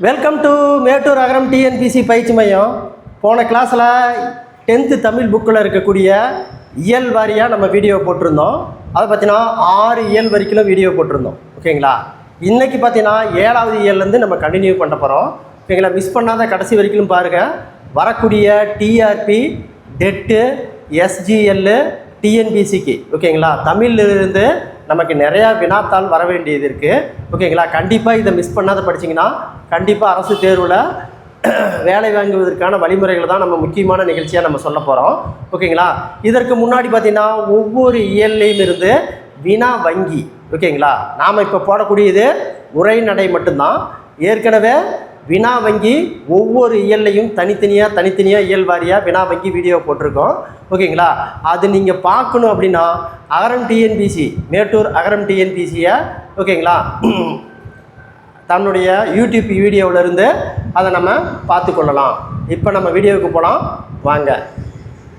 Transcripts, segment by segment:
Welcome to Mettur Agaram TNPSC பயிற்சி மையம். போன கிளாஸில் 10th தமிழ் புக்கில் இருக்கக்கூடிய இயல் வாரியாக நம்ம வீடியோ போட்டிருந்தோம். அதை பார்த்தீங்கன்னா 6 இயல் வரைக்கும் வீடியோ போட்டிருந்தோம். ஓகேங்களா? இன்றைக்கி பார்த்தீங்கன்னா 7வது இயல்லேருந்து நம்ம கண்டினியூ பண்ண போகிறோம். ஓகேங்களா? மிஸ் பண்ணாத கடைசி வரைக்கும் பாருங்கள். வரக்கூடிய டிஆர்பி, டெட்டு, எஸ்ஜிஎல், டிஎன்பிசிக்கு ஓகேங்களா, தமிழிலிருந்து நமக்கு நிறையா வினாத்தாள் வர வேண்டியது இருக்குது. ஓகேங்களா? கண்டிப்பாக இதை மிஸ் பண்ணாத படிச்சிங்கன்னா கண்டிப்பாக அரசு தேர்வில் வேலை வாங்குவதற்கான வழிமுறைகளை தான் நம்ம முக்கியமான நிகழ்ச்சியாக நம்ம சொல்ல போகிறோம். ஓகேங்களா? இதற்கு முன்னாடி பார்த்திங்கன்னா ஒவ்வொரு இயல்லையும் இருந்து வினா வங்கி. ஓகேங்களா? நாம் இப்போ போடக்கூடியது உரைநடை மட்டும்தான். ஏற்கனவே வினா வங்கி ஒவ்வொரு இயல்லையும் தனித்தனியாக இயல் வாரியாக வினா வங்கி வீடியோ போட்டிருக்கோம். ஓகேங்களா? அது நீங்கள் பார்க்கணும் அப்படின்னா அகரம் டிஎன்பிசி, மேட்டூர் அகரம் டிஎன்பிசியை ஓகேங்களா தன்னுடைய யூடியூப் வீடியோவிலேருந்து அதை நம்ம பார்த்து கொள்ளலாம். இப்போ நம்ம வீடியோவுக்கு போகலாம் வாங்க.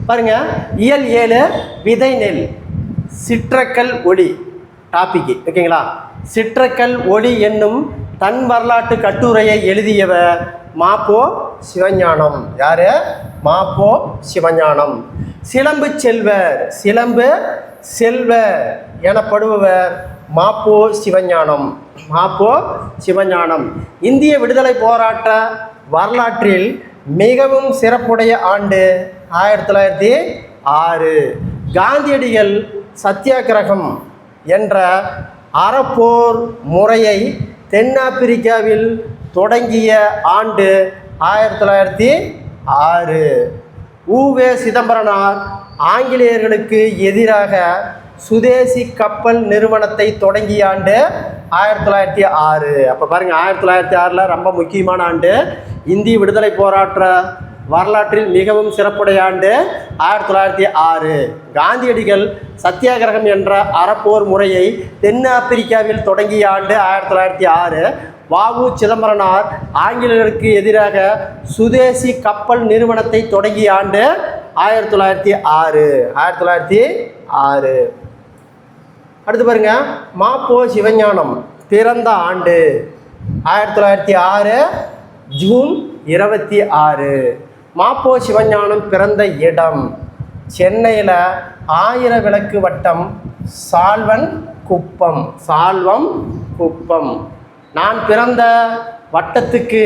பாருங்கள், இயல் 7 விதை நெல் சிற்றக்கல் ஒளி டாபிக்கு. ஓகேங்களா? சிற்றக்கல் ஒளி என்னும் தன் வரலாற்று கட்டுரையை எழுதியவர் மாப்போ சிவஞானம். யார்? மாப்போ சிவஞானம். சிலம்பு செல்வர், சிலம்பு செல்வர் எனப்படுபவர் மாப்போ சிவஞானம். மாப்போ சிவஞானம் இந்திய விடுதலை போராட்ட வரலாற்றில் மிகவும் சிறப்புடைய ஆண்டு 1906. காந்தியடிகள் சத்தியாகிரகம் என்ற அறப்போர் முறையை தென்னாப்பிரிக்காவில் தொடங்கிய ஆண்டு 1906. உவே சிதம்பரனார் ஆங்கிலேயர்களுக்கு எதிராக சுதேசி கப்பல் நிறுவனத்தை தொடங்கிய ஆண்டு 1906. அப்போ பாருங்கள், 1906 ரொம்ப முக்கியமான ஆண்டு. இந்திய விடுதலை போராட்ட வரலாற்றில் மிகவும் சிறப்புடைய ஆண்டு 1906. காந்தியடிகள் சத்தியாகிரகம் என்ற அறப்போர் முறையை தென்னாப்பிரிக்காவில் தொடங்கிய ஆண்டு 1906. வஉ சிதம்பரனார் ஆங்கிலேயருக்கு எதிராக சுதேசி கப்பல் நிறுவனத்தை தொடங்கிய ஆண்டு 1906. 1906. அடுத்து பாருங்க, மாப்போ சிவஞானம் பிறந்த ஆண்டு 1906 ஜூன் 26. மாப்போ சிவஞானம் பிறந்த இடம் சென்னையில் 1000 விளக்கு வட்டம், சால்வம் குப்பம். நான் பிறந்த வட்டத்துக்கு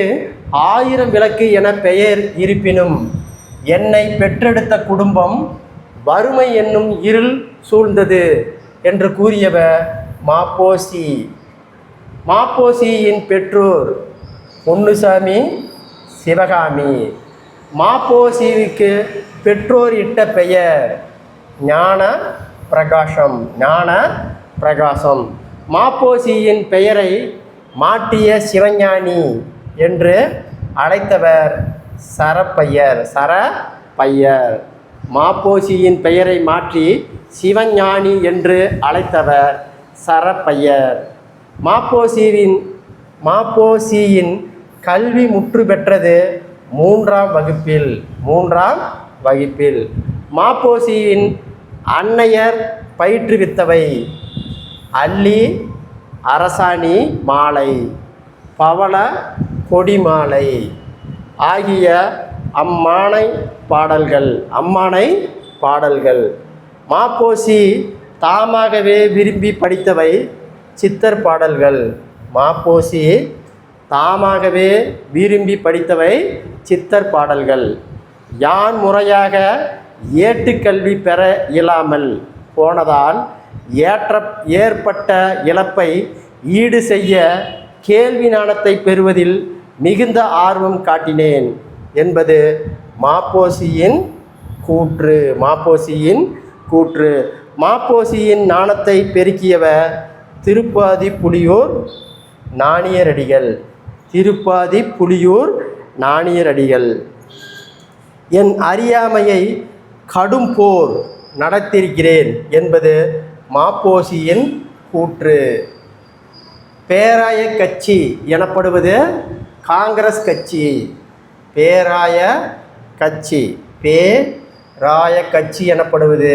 1000 விளக்கு என பெயர் இருப்பினும் என்னை பெற்றெடுத்த குடும்பம் வறுமை என்னும் இருள் சூழ்ந்தது என்று கூறியவர் மாப்போசி. மாப்போசியின் பெற்றோர் பொன்னுசாமி, சிவகாமி. மாப்போசிக்கு பெற்றோர் இட்ட பெயர் ஞான பிரகாசம். மாப்போசியின் பெயரை மாற்றிய சிவஞானி என்று அழைத்தவர் சரப்பையர். மாப்போசியின் பெயரை மாற்றி சிவஞானி என்று அழைத்தவர் சரப்பையர். மாப்போசியின் கல்வி முற்று பெற்றது 3ஆம் வகுப்பில். மாப்போசியின் அன்னையர் பயிற்றுவித்தவை அல்லி அரசாணி மாலை, பவள கொடிமாலை ஆகிய அம்மானை பாடல்கள். மாப்போசி தாமாகவே விரும்பி படித்தவை சித்தர் பாடல்கள். மாப்போசி தாமாகவே விரும்பி படித்தவை சித்தர் பாடல்கள். யான் முறையாக ஏட்டுக்கல்வி பெற இயலாமல் போனதால் ஏற்பட்ட இழப்பை ஈடு செய்ய கேள்வி ஞானத்தை பெறுவதில் மிகுந்த ஆர்வம் காட்டினேன் என்பது மாப்போசியின் கூற்று. மாப்போசியின் ஞானத்தை பெருக்கியவர் திருப்பாதி புலியூர் நாணியரடிகள். என் அறியாமையை கடும் போர் நடத்தியிருக்கிறேன் என்பது மாப்போசியின் கூற்று. பேராய கட்சி எனப்படுவது காங்கிரஸ் கட்சி. பேராய கட்சி எனப்படுவது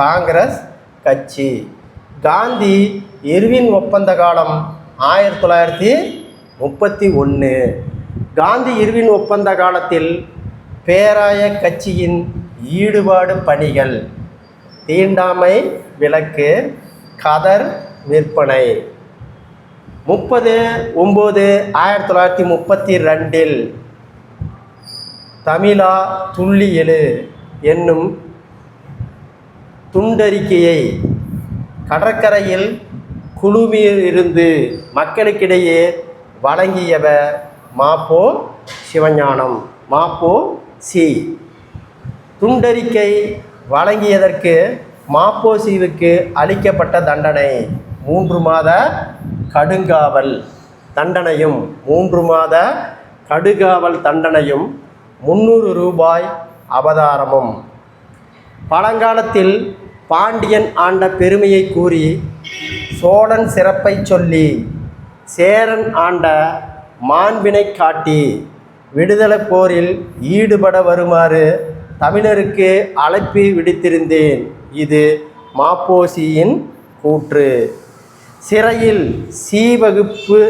காங்கிரஸ் கட்சி. காந்தி இர்வின் ஒப்பந்த காலம் 1931. காந்தி இர்வின் ஒப்பந்த காலத்தில் பேராய கட்சியின் ஈடுபாடு பணிகள்: தீண்டாமை விலக்கு, கதர் விற்பனை. 30/9/1932 தமிழா துள்ளி எழு என்னும் துண்டறிக்கையை கடற்கரையில் குழுமியிருந்து மக்களுக்கிடையே வழங்கியவர் மாப்போ சிவஞானம். மாப்போ சி. துண்டறிக்கை வழங்கியதற்கு மாப்போசிவுக்கு அளிக்கப்பட்ட தண்டனை 3 மாத கடுங்காவல் தண்டனையும் 3 மாத கடுங்காவல் தண்டனையும் 300 ரூபாய் அபதாரமும். பழங்காலத்தில் பாண்டியன் ஆண்ட பெருமையை கூறி சோழன் சிறப்பை சொல்லி சேரன் ஆண்ட மாண்பினை காட்டி விடுதலை போரில் ஈடுபட வருமாறு தமிழருக்கு அழைப்பு விடுத்திருந்தேன். இது மாப்போசியின் கூற்று. சிறையில் சி வகுப்பு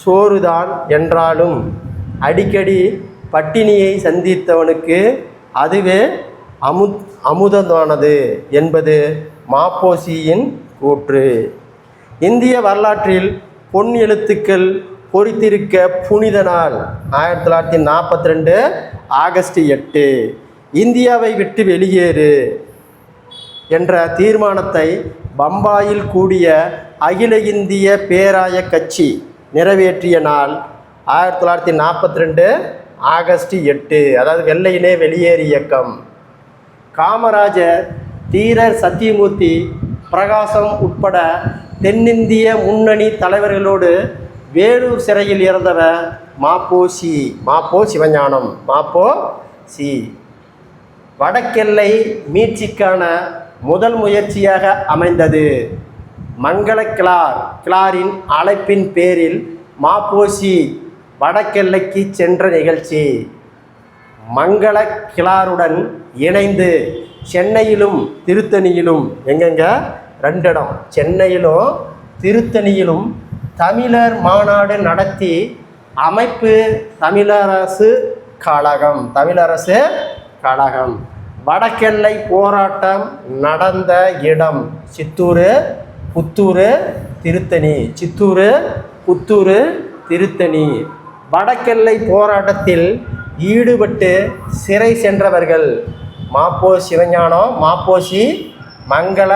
சோறுதான் என்றாலும் அடிக்கடி பட்டினியை சந்தித்தவனுக்கு அதுவே அமுதமானது என்பது மாப்போசியின் கூற்று. இந்திய வரலாற்றில் பொன் எழுத்துக்கள் பொறித்திருக்க புனித நாள் 1942 ஆகஸ்ட் 8. இந்தியாவை விட்டு வெளியேறு என்ற தீர்மானத்தை பம்பாயில் கூடிய அகில இந்திய பேராய கட்சி நிறைவேற்றிய நாள் 1942 ஆகஸ்ட் 8. அதாவது வெள்ளையிலே வெளியேறு இயக்கம். காமராஜர், தீரர் சத்தியமூர்த்தி, பிரகாசம் உட்பட தென்னிந்திய முன்னணி தலைவர்களோடு வேலூர் சிறையில் இறந்தவர் மாப்போ சி. மாப்போ சிவஞானம். மாப்போ சி. வடக்கெல்லை மீட்சிக்கான முதல் முயற்சியாக அமைந்தது மங்கள கிளாரின் அழைப்பின் பேரில் மாப்போசி வடக்கெல்லைக்கு சென்ற நிகழ்ச்சி. மங்கள கிளாருடன் இணைந்து சென்னையிலும் திருத்தணியிலும் எங்கெங்க 2 இடம், சென்னையிலும் திருத்தணியிலும் தமிழர் மாநாடு நடத்தி அமைப்பு தமிழரசு கழகம். தமிழரசு கழகம். வடக்கெல்லை போராட்டம் நடந்த இடம் சித்தூர், புத்தூர், திருத்தணி. சித்தூர், புத்தூர், திருத்தணி. வடக்கெல்லை போராட்டத்தில் ஈடுபட்டு சிறை சென்றவர்கள் மாப்போ சிவஞானம், மாப்போசி, மங்கள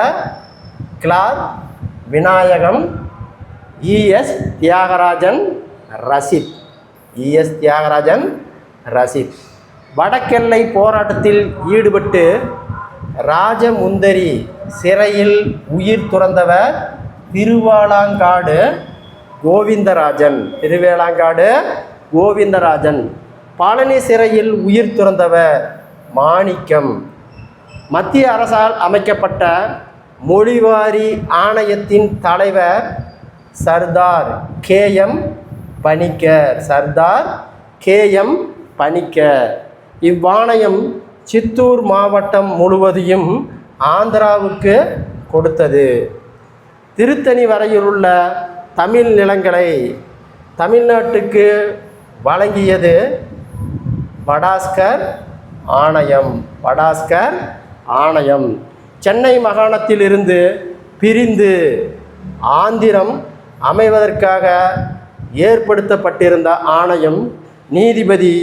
கிளார், விநாயகம், இஎஸ் தியாகராஜன், ரசித். இஎஸ் தியாகராஜன், ரசித். வடக்கெல்லை போராட்டத்தில் ஈடுபட்டு ராஜமுந்தரி சிறையில் உயிர் துறந்தவர் திருவேளாங்காடு கோவிந்தராஜன். திருவேளாங்காடு கோவிந்தராஜன். பழனி சிறையில் உயிர் துறந்தவர் மாணிக்கம். மத்திய அரசால் அமைக்கப்பட்ட மொழிவாரி ஆணையத்தின் தலைவர் சர்தார் கே.எம். பணிக்கர். சர்தார் கே.எம். பணிக்கர். இவ்வாணையம் சித்தூர் மாவட்டம் முழுவதையும் ஆந்திராவுக்கு கொடுத்தது. திருத்தணி வரையிலுள்ள தமிழ் நிலங்களை தமிழ்நாட்டுக்கு வழங்கியது வடாஸ்கர் ஆணையம். வடாஸ்கர் ஆணையம். சென்னை மாகாணத்திலிருந்து பிரிந்து ஆந்திரம் அமைவதற்காக ஏற்படுத்தப்பட்டிருந்த ஆணையம் நீதிபதி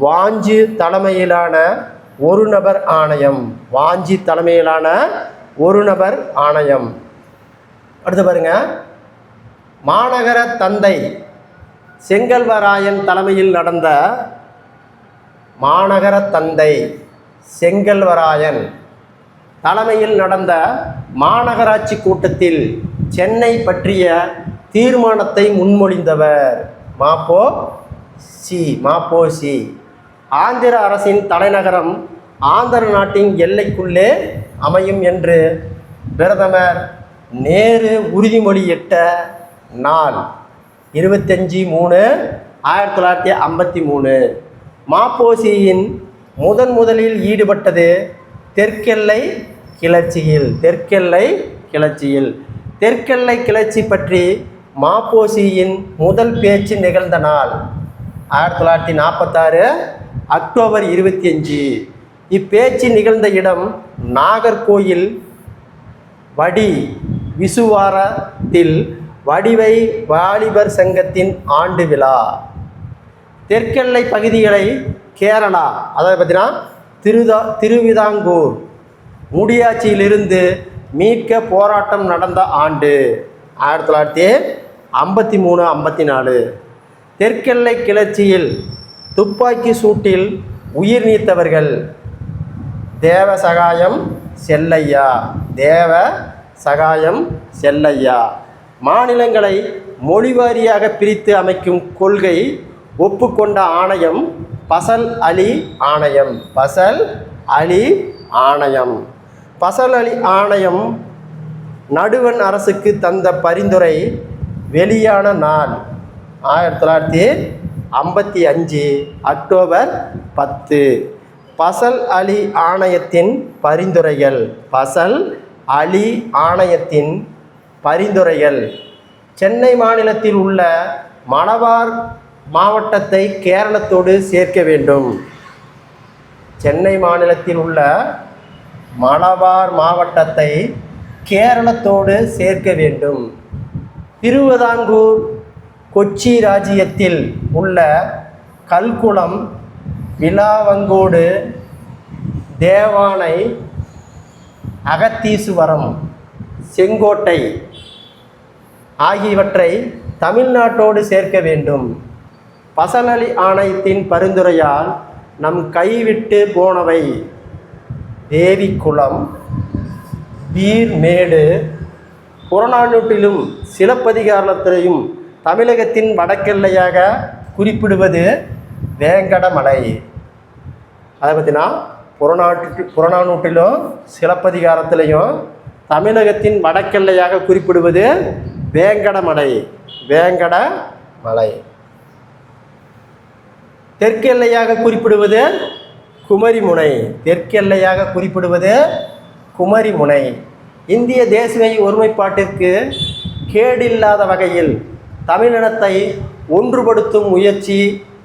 வாஞ்சி தலைமையிலான ஒரு நபர் ஆணையம். வாஞ்சி தலைமையிலான ஒரு நபர் ஆணையம். அடுத்து பாருங்க, மாநகர தந்தை செங்கல்வராயன் தலைமையில் நடந்த மாநகர தந்தை செங்கல்வராயன் தலைமையில் நடந்த மாநகராட்சி கூட்டத்தில் சென்னை பற்றிய தீர்மானத்தை முன்மொழிந்தவர் மாப்போ சி. மாப்போ சி. ஆந்திர அரசின் தலைநகரம் ஆந்திர நாட்டின் எல்லைக்குள்ளே அமையும் என்று பிரதமர் நேரு உறுதிமொழியிட்ட நாள் 25/3/1953. மாப்போசியின் முதலில் ஈடுபட்டது தெற்கெல்லை கிளர்ச்சியில். தெற்கெல்லை கிளர்ச்சியில். தெற்கெல்லை கிளர்ச்சி பற்றி மாப்போசியின் முதல் பேச்சு நிகழ்ந்த நாள் 1946 அக்டோபர் 25. இப்பேச்சு நிகழ்ந்த இடம் நாகர்கோயில் வடி விசுவாரத்தில் வடிவை வாலிபர் சங்கத்தின் ஆண்டு விழா. தெற்கெல்லை பகுதிகளை கேரளா, அதாவது பார்த்தீங்கன்னா திருவிதாங்கூர் முடியாட்சியிலிருந்து மீட்க போராட்டம் நடந்த ஆண்டு 1953-54. தெற்கெல்லை கிளர்ச்சியில் துப்பாக்கி சூட்டில் உயிர் நீத்தவர்கள் தேவசகாயம் செல்லையா. மாநிலங்களை மொழிவாரியாக பிரித்து அமைக்கும் கொள்கை ஒப்புக்கொண்ட ஆணையம் பசல் அலி ஆணையம். நடுவண் அரசுக்கு தந்த பரிந்துரை வெளியான நாள் 1955 அக்டோபர் 10. பசல் அலி ஆணையத்தின் பரிந்துரைகள் சென்னை மாநிலத்தில் உள்ள மலபார் மாவட்டத்தை கேரளத்தோடு சேர்க்க வேண்டும். சென்னை மாநிலத்தில் உள்ள மலபார் மாவட்டத்தை கேரளத்தோடு சேர்க்க வேண்டும். திருவிதாங்கூர் கொச்சி ராஜ்ஜியத்தில் உள்ள கல்குளம், விலாவங்கோடு, தேவானை, அகத்தீசுவரம், செங்கோட்டை ஆகியவற்றை தமிழ்நாட்டோடு சேர்க்க வேண்டும். பசல் அலி ஆணையத்தின் பரிந்துரையால் நம் கைவிட்டு போனவை தேவிக்குளம், பீர்மேடு. புறநானூற்றிலும் சிலப்பதிகாரத்திலையும் தமிழகத்தின் வடக்கெல்லையாக குறிப்பிடுவது வேங்கடமலை. அதை பார்த்தீங்கன்னா புறநானூற்றிலும் சிலப்பதிகாரத்திலையும் தமிழகத்தின் வடக்கெல்லையாக குறிப்பிடுவது வேங்கடமலை. தெற்கெல்லையாக குறிப்பிடுவது குமரிமுனை. இந்திய தேசிய ஒருமைப்பாட்டிற்கு கேடில்லாத வகையில் தமிழினத்தை ஒன்றுபடுத்தும் முயற்சி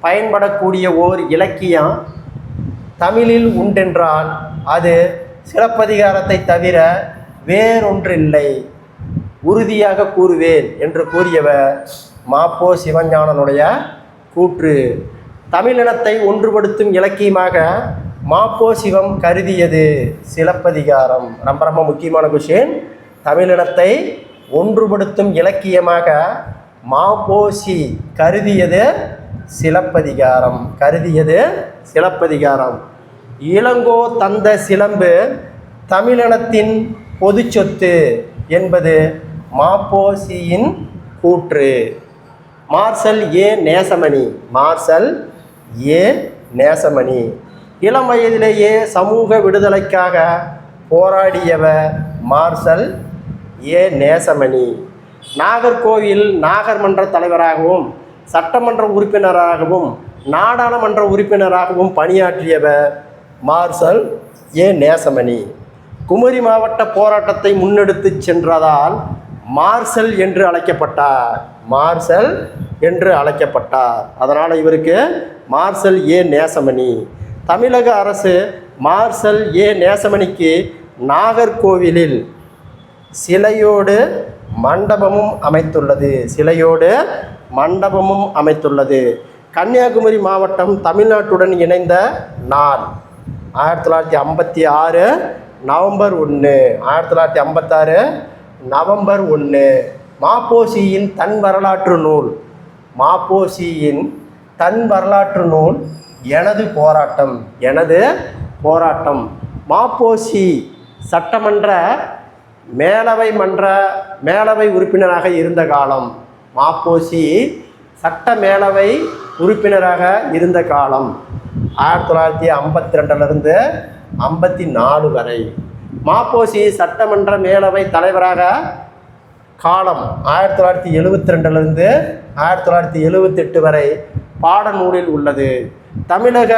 பயன்படக்கூடிய ஓர் இலக்கியம் தமிழில் உண்டென்றால் அது சிலப்பதிகாரத்தை தவிர வேறொன்றில்லை, உறுதியாக கூறுவேன் என்று கூறியவர் மாப்போ சிவஞானனுடைய கூற்று. தமிழினத்தை ஒன்றுபடுத்தும் இலக்கியமாக மாப்போ சிவம் கருதியது சிலப்பதிகாரம். ரொம்ப முக்கியமான கொஷின். தமிழினத்தை ஒன்றுபடுத்தும் இலக்கியமாக மாப்போசி கருதியது சிலப்பதிகாரம். இளங்கோ தந்த சிலம்பு தமிழினத்தின் பொது சொத்து என்பது மாப்போசியின் கூற்று. மார்சல் ஏ நேசமணி இளம் வயதிலேயே சமூக விடுதலைக்காக போராடியவர் மார்சல் ஏ நேசமணி. நாகர்கோவில் நாகர்மன்ற தலைவராகவும் சட்டமன்ற உறுப்பினராகவும் நாடாளுமன்ற உறுப்பினராகவும் பணியாற்றியவர் மார்சல் ஏ நேசமணி. குமரி மாவட்ட போராட்டத்தை முன்னெடுத்து சென்றதால் மார்சல் என்று அழைக்கப்பட்டார். அதனால் இவருக்கு மார்சல் ஏ நேசமணி. தமிழக அரசு மார்சல் ஏ நேசமணிக்கு நாகர்கோவிலில் சிலையோடு மண்டபமும் அமைத்துள்ளது. கன்னியாகுமரி மாவட்டம் தமிழ்நாட்டுடன் இணைந்த நாள் 1956 நவம்பர் 1. மாப்போசியின் தன் வரலாற்று நூல் எனது போராட்டம். மாப்போசி சட்டமன்ற மேலவை உறுப்பினராக இருந்த காலம். மாப்போசி சட்ட மேலவை உறுப்பினராக இருந்த காலம் 1952 54 வரை. மாப்போசி சட்டமன்ற மேலவை தலைவராக காலம் 1972 1978 வரை பாடநூலில் உள்ளது. தமிழக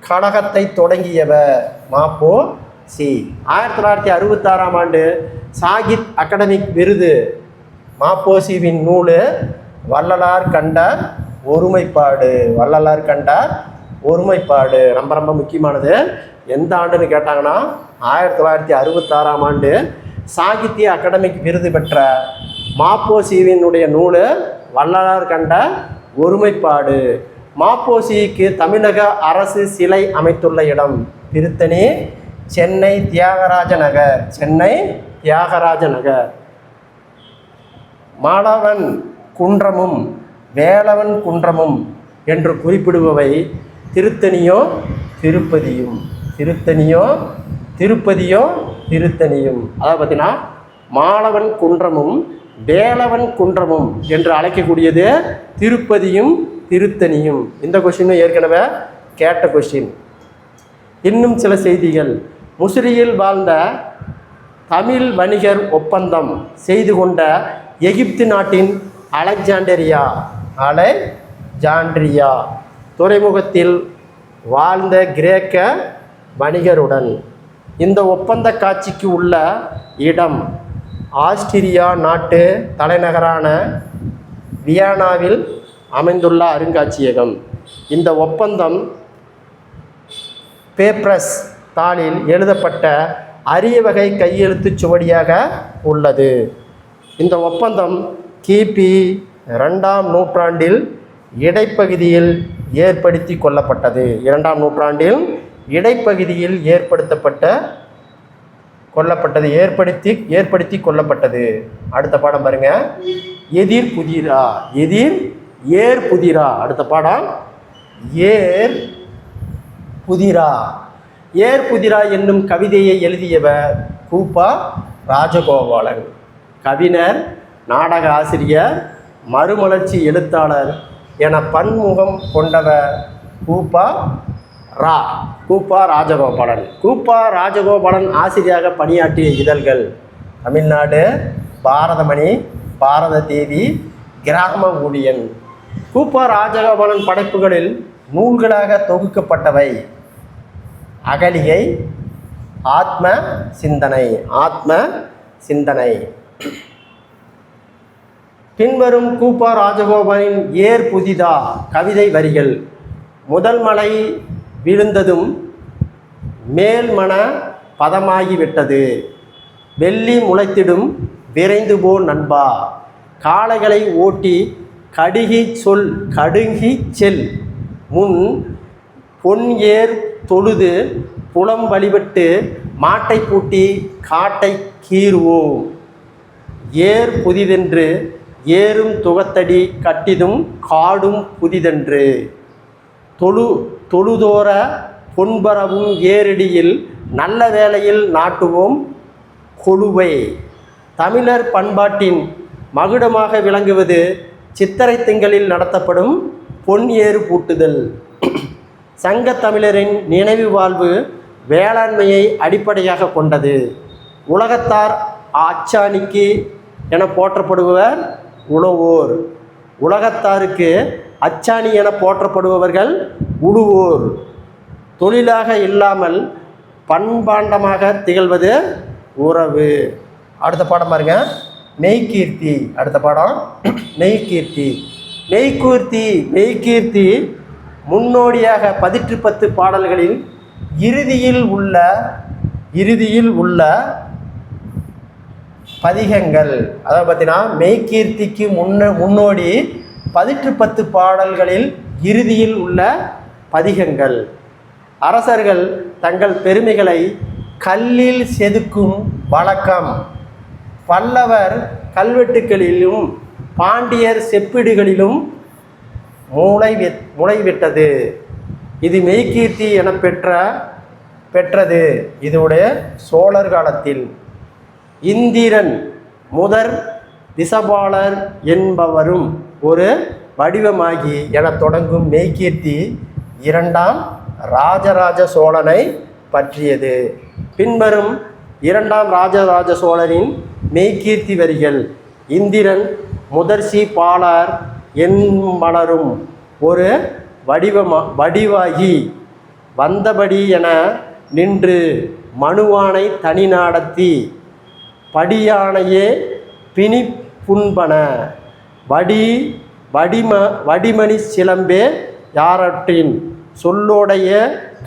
கழகத்தை தொடங்கியவர் மாப்போசி. 1966 ஆண்டு சாகித் அகாடமிக் விருது. மாப்போசிவின் நூல் வள்ளலார் கண்ட ஒருமைப்பாடு. வள்ளலார் கண்ட ஒருமைப்பாடு ரொம்ப ரொம்ப முக்கியமானது. எந்த ஆண்டுன்னு கேட்டாங்கன்னா 1966ஆம் ஆண்டு சாகித்ய அகாடமிக்கு விருது பெற்ற மாப்போசியினுடைய நூல் வள்ளலார் கண்ட ஒருமைப்பாடு. மாப்போசிக்கு தமிழக அரசு சிலை அமைத்துள்ள இடம் திருத்தணி, சென்னை தியாகராஜ நகர். சென்னை தியாகராஜ நகர். மாலவன் குன்றமும் வேலவன் குன்றமும் என்று குறிப்பிடுபவை திருத்தணியோ திருப்பதியும். திருத்தணியோ திருப்பதியோ திருத்தணியும். அதாவது பார்த்தீங்கன்னா மாலவன் குன்றமும் வேலவன் குன்றமும் என்று அழைக்கக்கூடியது திருப்பதியும் திருத்தணியும். இந்த கொஸ்டினும் ஏற்கனவே கேட்ட கொஸ்டின். இன்னும் சில செய்திகள். முசிறியில் வாழ்ந்த தமிழ் வணிகர் ஒப்பந்தம் செய்து கொண்ட எகிப்து நாட்டின் அலெக்சாண்டிரியா துறைமுகத்தில் வாழ்ந்த கிரேக்க வணிகருடன். இந்த ஒப்பந்த காட்சிக்கு உள்ள இடம் ஆஸ்திரியா நாட்டு தலைநகரான வியன்னாவில் அமைந்துள்ள அருங்காட்சியகம். இந்த ஒப்பந்தம் பேப்பரஸ் தாளில் எழுதப்பட்ட அரிய வகை கையெழுத்துச் சுவடியாக உள்ளது. இந்த ஒப்பந்தம் கிபி 2ஆம் நூற்றாண்டில் இடைப்பகுதியில் ஏற்படுத்தி கொள்ளப்பட்டது. 2ஆம் நூற்றாண்டில் இடைப்பகுதியில் ஏற்படுத்தி கொள்ளப்பட்டது. அடுத்த பாடம் பாருங்க. எதிர் புதிரா. அடுத்த பாடம் ஏர் புதிரா என்னும் கவிதையை எழுதியவர் கூப்பா ராஜகோபாலன். கவிஞர், நாடக ஆசிரியர், மறுமலர்ச்சி எழுத்தாளர் என பன்முகம் கொண்டவர் கூப்பா ராஜகோபாலன். கூப்பா ராஜகோபாலன் ஆசிரியராக பணியாற்றிய இதழ்கள் தமிழ்நாடு, பாரதமணி, பாரத தேவி, கிராம ஊழியன். கூப்பா ராஜகோபாலன் படைப்புகளில் நூல்களாக தொகுக்கப்பட்டவை அகலிகை, ஆத்ம சிந்தனை. பின்வரும் கூப்பா ராஜகோபாலின் ஏர் புதிதா கவிதை வரிகள். முதல் மழை விழுந்ததும் மேல்மன பதமாகிவிட்டது. வெள்ளி முளைத்திடும் விரைந்து போ நண்பா. காளைகளை ஓட்டி கடுங்கி செல் முன் பொன் ஏர் தொழுது புலம் வழிபட்டு மாட்டை பூட்டி காட்டை கீறுவோம். ஏர் புதிதென்று ஏறும் துகத்தடி கட்டிதும் காடும் புதிதென்று தொழுதோற பொன்பரவும் ஏரடியில் நல்ல வேளையில் நாட்டுவோம் கொழுவை. தமிழர் பண்பாட்டின் மகுடமாக விளங்குவது சித்திரை திங்களில் நடத்தப்படும் பொன் ஏறு பூட்டுதல். சங்க தமிழரின் நினைவு வாழ்வு வேளாண்மையை அடிப்படையாக கொண்டது. உலகத்தார் அச்சாணிக்கு என போற்றப்படுபவர் உழவோர். உலகத்தாருக்கு அச்சாணி என போற்றப்படுபவர்கள் உழுவோர். தொழிலாக இல்லாமல் பண்பாண்டமாக திகழ்வது உறவு. அடுத்த பாடம் பாருங்க. மெய்கீர்த்தி. அடுத்த பாடம் மெய்கீர்த்தி முன்னோடியாக 10 பாடல்களில் இறுதியில் உள்ள பதிகங்கள். அதாவது பார்த்தீங்கன்னா மெய்கீர்த்திக்கு முன்னோடி 10 பாடல்களில் இறுதியில் உள்ள பதிகங்கள். அரசர்கள் தங்கள் பெருமைகளை கல்லில் செதுக்கும் வழக்கம் பல்லவர் கல்வெட்டுகளிலும் பாண்டியர் செப்பீடுகளிலும் முளைவிட்டது. இது மெய்கீர்த்தி என பெற்றது இதோடைய சோழர் காலத்தில். இந்திரன் முதற் திசபாலர் என்பவரும் ஒரு வடிவமாகி என தொடங்கும் மெய்கீர்த்தி 2ஆம் ராஜராஜ சோழனை பற்றியது. பின்வரும் 2ஆம் ராஜராஜ சோழனின் மெய்கீர்த்தி வரிகள். இந்திரன் முதற்சி பாலார் என்பனரும் ஒரு வடிவாகி வந்தபடி என நின்று மனுவானை தனி நாடத்தி படியானையே பிணி புண்பன வடி வடிமணி சிலம்பே யாரற்றின் சொல்லோடைய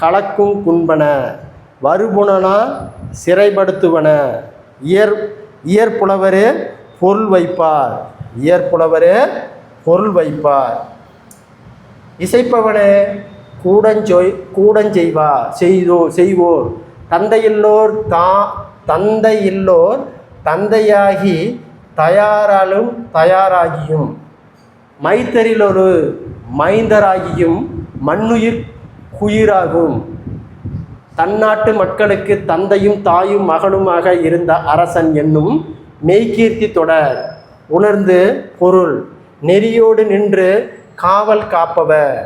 கலக்கும் குன்பன வருபுணனா சிறைப்படுத்துவன இயற்புலவரே பொருள் வைப்பார். இயற்புலவரே பொருள் வைப்பார். இசைப்பவனே செய்வோர் தந்தையில்லோர் தந்தையாகி தயாராகியும் மைத்தரிலொரு மைந்தராகியும் மண்ணுயிர் குயிராகும் தன்னாட்டு மக்களுக்கு தந்தையும் தாயும் மகனுமாக இருந்த அரசன் என்னும் மெய்கீர்த்தி தொடர் உணர்ந்து பொருள் நெறியோடு நின்று காவல் காப்பவர்.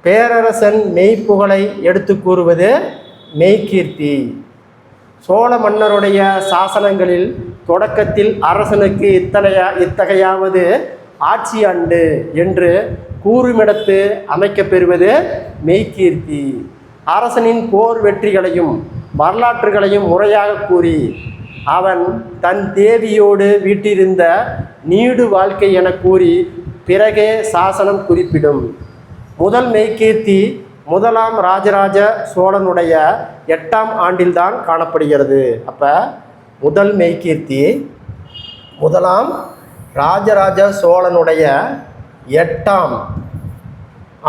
பேரரசன் மெய்ப்புகழை எடுத்து கூறுவது மெய்கீர்த்தி. சோழ மன்னருடைய சாசனங்களில் தொடக்கத்தில் அரசனுக்கு இத்தகையாவது ஆட்சி ஆண்டு என்று கூறுமிடத்து அமைக்கப்பெறுவது மெய்கீர்த்தி. அரசனின் போர் வெற்றிகளையும் வரலாற்றுகளையும் முறையாக கூறி அவன் தன் தேவியோடு வீட்டிருந்த நீடு வாழ்க்கை என கூறி பிறகே சாசனம் குறிப்பிடும். முதல் மெய்கீர்த்தி முதலாம் ராஜராஜ சோழனுடைய 8ஆம் ஆண்டில்தான் காணப்படுகிறது. அப்போ முதல் மெய்கீர்த்தி முதலாம் ராஜராஜ சோழனுடைய 8ஆம்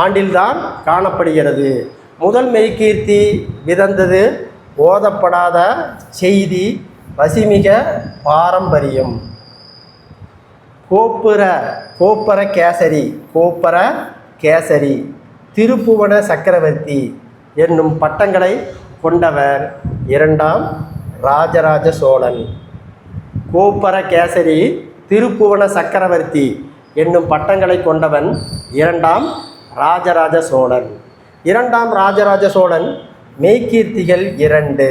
ஆண்டில்தான் காணப்படுகிறது. முதல் மெய்கீர்த்தி விதந்தது ஓதப்படாத செய்தி வசிமிக பாரம்பரியம். கோப்பர கேசரி திருப்புவன சக்கரவர்த்தி என்னும் பட்டங்களை கொண்டவர் 2ஆம் ராஜராஜ சோழன். கோப்பர கேசரி திருப்புவன சக்கரவர்த்தி என்னும் பட்டங்களை கொண்டவன் 2ஆம் ராஜராஜ சோழன். 2ஆம் ராஜராஜ சோழன் மெய்கீர்த்திகள் 2.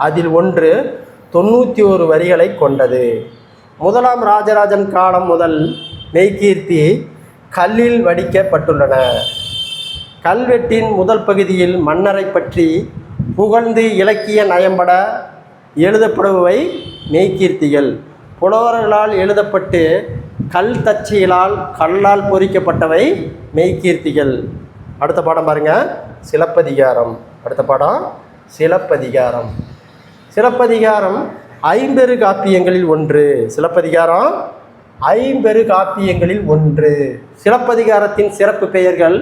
அதில் ஒன்று 91 வரிகளை கொண்டது. முதலாம் ராஜராஜன் காலம் முதல் மெய்கீர்த்தி கல்லில் வடிக்கப்பட்டுள்ளன. கல்வெட்டின் முதல் பகுதியில் மன்னரை பற்றி புகழ்ந்து இலக்கிய நயம்பட எழுதப்படுபவை மெய்கீர்த்திகள். புலவர்களால் எழுதப்பட்டு கல்லால் பொறிக்கப்பட்டவை மெய்கீர்த்திகள். அடுத்த பாடம் பாருங்கள், சிலப்பதிகாரம். அடுத்த பாடம் சிலப்பதிகாரம். சிலப்பதிகாரம் 50 காப்பியங்களில் ஒன்று. சிலப்பதிகாரம் 50 காப்பியங்களில் ஒன்று. சிலப்பதிகாரத்தின் சிறப்பு பெயர்கள்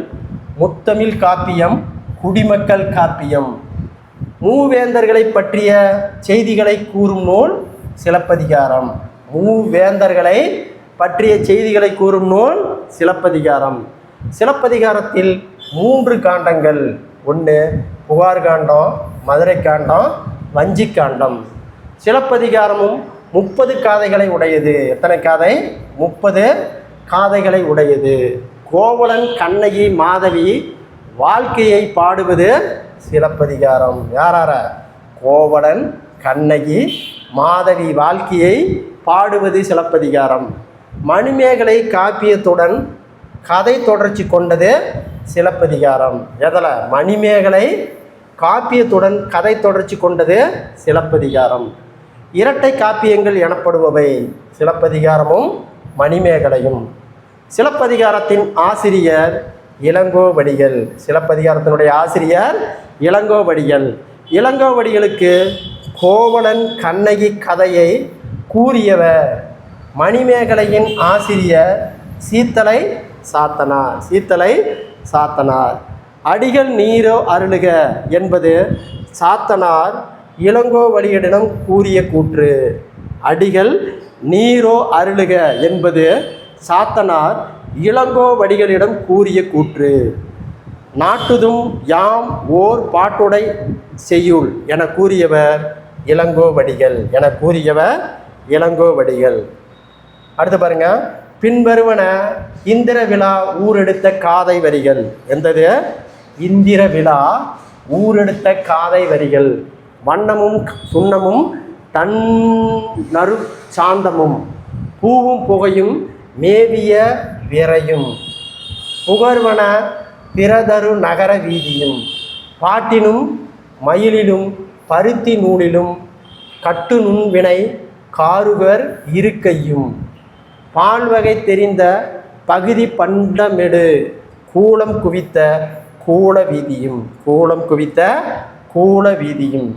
முத்தமிழ் காப்பியம், குடிமக்கள் காப்பியம். மூவேந்தர்களை பற்றிய செய்திகளை கூறும் நூல் சிலப்பதிகாரம். மூவேந்தர்களை பற்றிய செய்திகளை கூறும் நூல் சிலப்பதிகாரம். சிலப்பதிகாரத்தில் 3 காண்டங்கள். 1 புகார் காண்டம், மதுரை காண்டம், வஞ்சி காண்டம். சிலப்பதிகாரமும் 30 காதைகளை உடையது. எத்தனை காதை? 30 காதைகளை உடையது. கோவலன் கண்ணகி மாதவி வாழ்க்கையை பாடுவது சிலப்பதிகாரம். யாரார? கோவலன் கண்ணகி மாதவி வாழ்க்கையை பாடுவது சிலப்பதிகாரம். மணிமேகலை காப்பியத்துடன் கதை தொடர்ச்சி கொண்டது சிலப்பதிகாரம். எதில்? மணிமேகலை காப்பியத்துடன் கதை தொடர்ச்சி கொண்டது சிலப்பதிகாரம். இரட்டை காப்பியங்கள் எனப்படுபவை சிலப்பதிகாரமும் மணிமேகலையும். சிலப்பதிகாரத்தின் ஆசிரியர் இளங்கோவடிகள். சிலப்பதிகாரத்தினுடைய ஆசிரியர் இளங்கோவடிகள். இளங்கோவடிகளுக்கு கோவலன் கண்ணகி கதையை கூறியவர். மணிமேகலையின் ஆசிரியர் சீத்தலை சாத்தனார். அடிகள் நீரோ அருளுக என்பது சாத்தனார் இளங்கோவடிகளிடம் கூறிய கூற்று. அடிகள் நீரோ அருளுக என்பது சாத்தனார் இளங்கோவடிகளிடம் கூறிய கூற்று. நாட்டுதும் யாம் ஓர் பாட்டுடை செய்யுள் என கூறியவர் இளங்கோவடிகள். அடுத்து பாருங்க, பின்வருவன இந்திர விழா ஊரெடுத்த காதை வரிகள். எந்தது? இந்திர விழா ஊரெடுத்த காதை வரிகள். வண்ணமும் சுண்ணமும் தன்னரு சாந்தமும் பூவும் புகையும் மேவிய விரையும் புகர்வன பிறதரு நகர வீதியும் பாட்டினும் மயிலிலும் பருத்தி நூலிலும் கட்டு நுண்வினை காருவர் இருக்கையும் பால்வகை தெரிந்த பகுதி பண்டமெடு கூலம் குவித்த கூல வீதியும், கூலம் குவித்த கூல வீதியும்.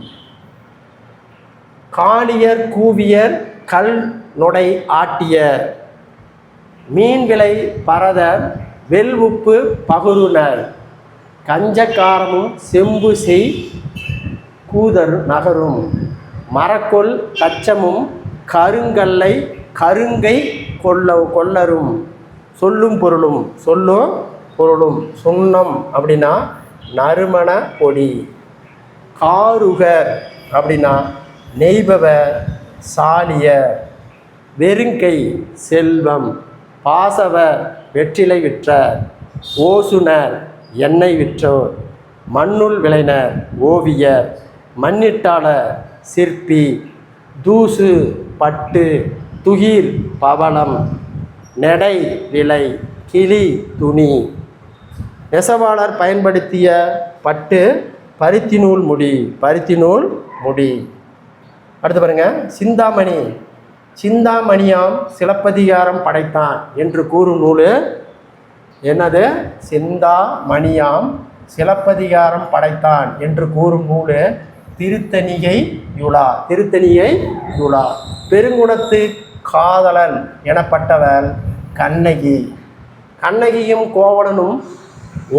காளியர் கூவியர் கல் நொடை ஆட்டிய மீன் விலை பரத வெல் உப்பு பகுருனர் கஞ்சக்காரமும் செம்பு செய் கூதர் நகரும் மரக்கொள் கச்சமும் கருங்கல்லை கருங்கை கொள்ளரும் சொல்லும் பொருளும் சுண்ணம் அப்படின்னா நறுமண பொடி. காருகர் அப்படின்னா நெய்பவர் சாலியர். வெறுங்கை செல்வம். பாசவர் வெற்றிலை விற்றார். ஓசுனர் எண்ணெய் விற்றோர். மண்ணுள் விளைனர் ஓவியர். மண்ணிட்டாளர் சிற்பி. தூசு பட்டு. துகிர் பவளம். நெடை விலை கிளி துணி. நெசவாளர் பயன்படுத்திய பட்டு பருத்திநூல் முடி. பருத்திநூல் முடி. அடுத்து பாருங்க, சிந்தாமணி. சிந்தாமணியாம் சிலப்பதிகாரம் படைத்தான் என்று கூறும் நூல் என்னது? சிந்தாமணியாம் சிலப்பதிகாரம் படைத்தான் என்று கூறும் நூல் திருத்தணிகை யுலா. திருத்தணிகை யுலா. பெருங்குணத்து காதலன் எனப்பட்டவள் கண்ணகி. கண்ணகியும் கோவலனும்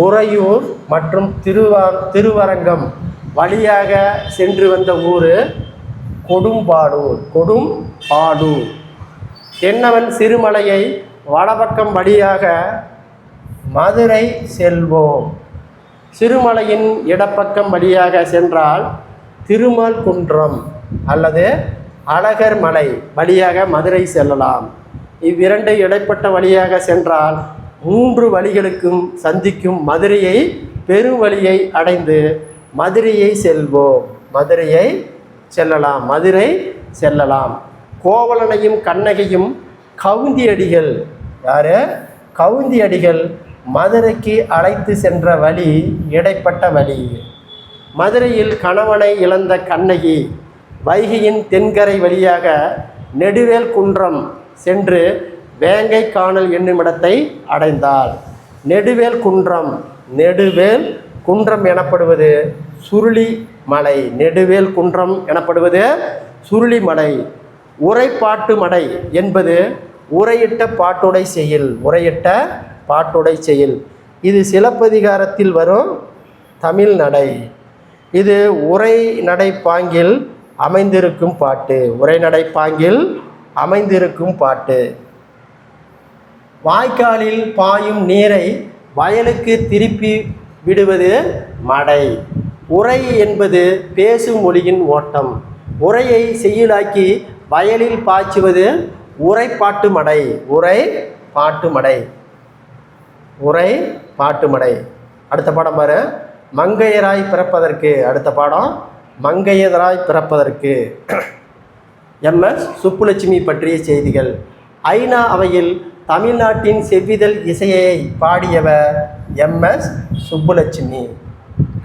உறையூர் மற்றும் திருவரங்கம் வழியாக சென்று வந்த ஊர் கொடும்பாடூர். கொடும்பாடூர். தென்னவன் சிறுமலையை வடபக்கம் வழியாக மதுரை செல்வோம். சிறுமலையின் இடப்பக்கம் வழியாக சென்றால் திருமால் குன்றம் அல்லது அழகர் மலை வழியாக மதுரை செல்லலாம். இவ்விரண்டு இடைப்பட்ட வழியாக சென்றால் 3 வழிகளுக்கும் சந்திக்கும் மதுரையை பெருவழியை அடைந்து மதுரையை செல்வோம். மதுரையை செல்லலாம். மதுரை செல்லலாம். கோவலனையும் கண்ணகையும் கவுந்தியடிகள். யாரு? கவுந்தியடிகள் மதுரைக்கு அழைத்து சென்ற வழி இடைப்பட்ட வழி. மதுரையில் கணவனை இழந்த கண்ணகி வைகையின் தென்கரை வழியாக நெடுவேல் குன்றம் சென்று வேங்கை காணல் என்னுமிடத்தை அடைந்தாள். நெடுவேல் குன்றம். நெடுவேல் குன்றம் எனப்படுவது சுருளி மலை. நெடுவேல் குன்றம் எனப்படுவது சுருளி மலை. உரைப்பாட்டு மடை என்பது உரையிட்ட பாட்டுடை செயல். உரையிட்ட பாட்டுடை செயல். இது சிலப்பதிகாரத்தில் வரும் தமிழ் நடை. இது உரைநடை பாங்கில் அமைந்திருக்கும் பாட்டு. உரைநடை பாங்கில் அமைந்திருக்கும் பாட்டு. வாய்க்காலில் பாயும் நீரை வயலுக்கு திருப்பி விடுவது மடை. உரை என்பது பேசும் மொழியின் ஓட்டம். உரையை செய்யுளாக்கி வயலில் பாய்ச்சுவது உரைப்பாட்டு மடை. உரை பாட்டு மடை. உரை பாட்டு மடை. அடுத்த பாடம் பாரு. மங்கையராய் பிறப்பதற்கு. அடுத்த பாடம் மங்கையராய் பிறப்பதற்கு. எம்எஸ் சுப்புலட்சுமி பற்றிய செய்திகள். ஐநா அவையில் தமிழ்நாட்டின் செவ்விதழ் இசையை பாடியவர் எம்எஸ் சுப்புலட்சுமி.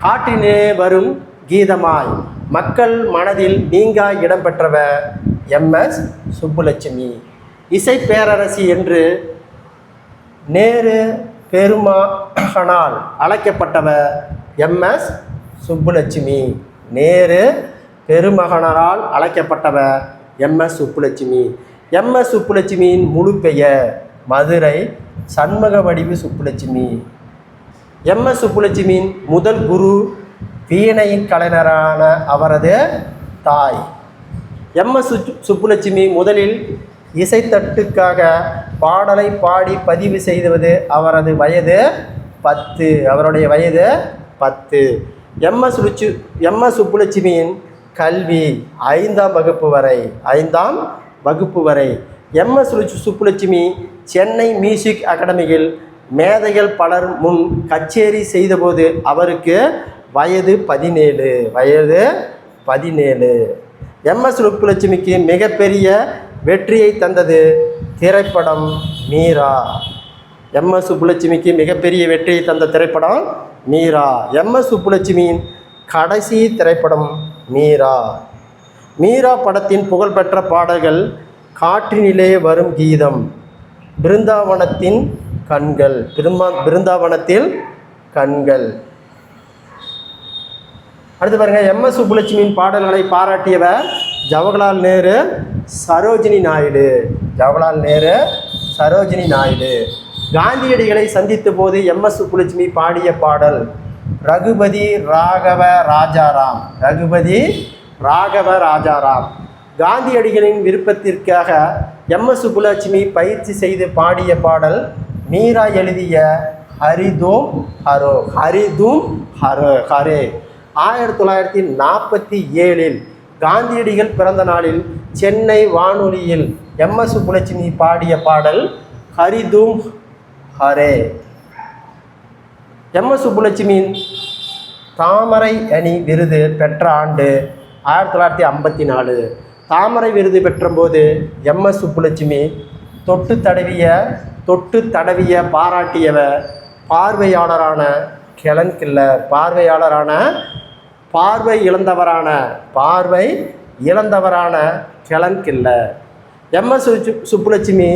காற்றினே வரும் கீதமாய் மக்கள் மனதில் நீங்கா இடம்பெற்றவர் எம்எஸ் சுப்புலட்சுமி. இசை பேரரசி என்று நேரு பெருமகனால் அழைக்கப்பட்டவர் எம்எஸ் சுப்புலட்சுமி. நேரு பெருமகனால் அழைக்கப்பட்டவர் எம்எஸ் சுப்புலட்சுமி. எம்எஸ் சுப்புலட்சுமியின் முழு பெயர் மதுரை சண்முக வடிவு சுப்புலட்சுமி. எம்எஸ் சுப்புலட்சுமியின் முதல் குரு வீணையின் கலைஞரான அவரது தாய். எம்எஸ் சுப்புலட்சுமி முதலில் இசைத்தட்டுக்காக பாடலை பாடி பதிவு செய்துவது அவரது வயது 10. அவருடைய வயது 10. எம்எஸ் சுப்புலட்சுமியின் கல்வி 5ஆம் வகுப்பு வரை. 5ஆம் வகுப்பு வரை. எம்எஸ் சுப்புலட்சுமி சென்னை மியூசிக் அகாடமியில் மேதைகள் பலர் முன் கச்சேரி செய்தபோது அவருக்கு வயது 17. வயது 17. எம்எஸ் சுப்புலட்சுமிக்கு மிகப்பெரிய வெற்றியை தந்தது திரைப்படம் மீரா. எம்எஸ் சுப்புலட்சுமிக்கு மிகப்பெரிய வெற்றியை தந்த திரைப்படம் மீரா. எம்எஸ் சுப்புலட்சுமியின் கடைசி திரைப்படம் மீரா. மீரா படத்தின் புகழ்பெற்ற பாடல்கள் காற்றினிலே வரும் கீதம், பிருந்தாவனத்தின் கண்கள். பிருந்தாவனத்தில் கண்கள். அடுத்து பாருங்க, எம்எஸ் சுப்புலட்சுமியின் பாடல்களை பாராட்டியவர் ஜவஹர்லால் நேரு, சரோஜினி நாயுடு. ஜவஹர்லால் நேரு, சரோஜினி நாயுடு. காந்தியடிகளை சந்தித்த போது எம்எஸ் சுப்புலட்சுமி பாடிய பாடல் ரகுபதி ராகவ ராஜாராம். ரகுபதி ராகவ ராஜாராம். காந்தியடிகளின் விருப்பத்திற்காக எம்எஸ் சுப்புலட்சுமி பயிற்சி செய்து பாடிய பாடல் மீரா எழுதிய ஹரிதூம் ஹரோ. ஹரிதூம் ஹரோ ஹரே. 1947 காந்தியடிகள் பிறந்த நாளில் சென்னை வானொலியில் எம்எஸ் சுப்புலட்சுமி பாடிய பாடல் ஹரிதூம் ஹரே. எம்எஸ் சுப்புலட்சுமியின் தாமரை அணி விருது பெற்ற ஆண்டு 1954. தாமரை விருது பெற்றபோது எம்எஸ் சுப்புலட்சுமி தொட்டு தடவிய பாராட்டியவர் பார்வையாளரான ஹெலன் கில்லர். பார்வை இழந்தவரான ஹெலன் கில்லர். எம்எஸ் சுப்புலட்சுமி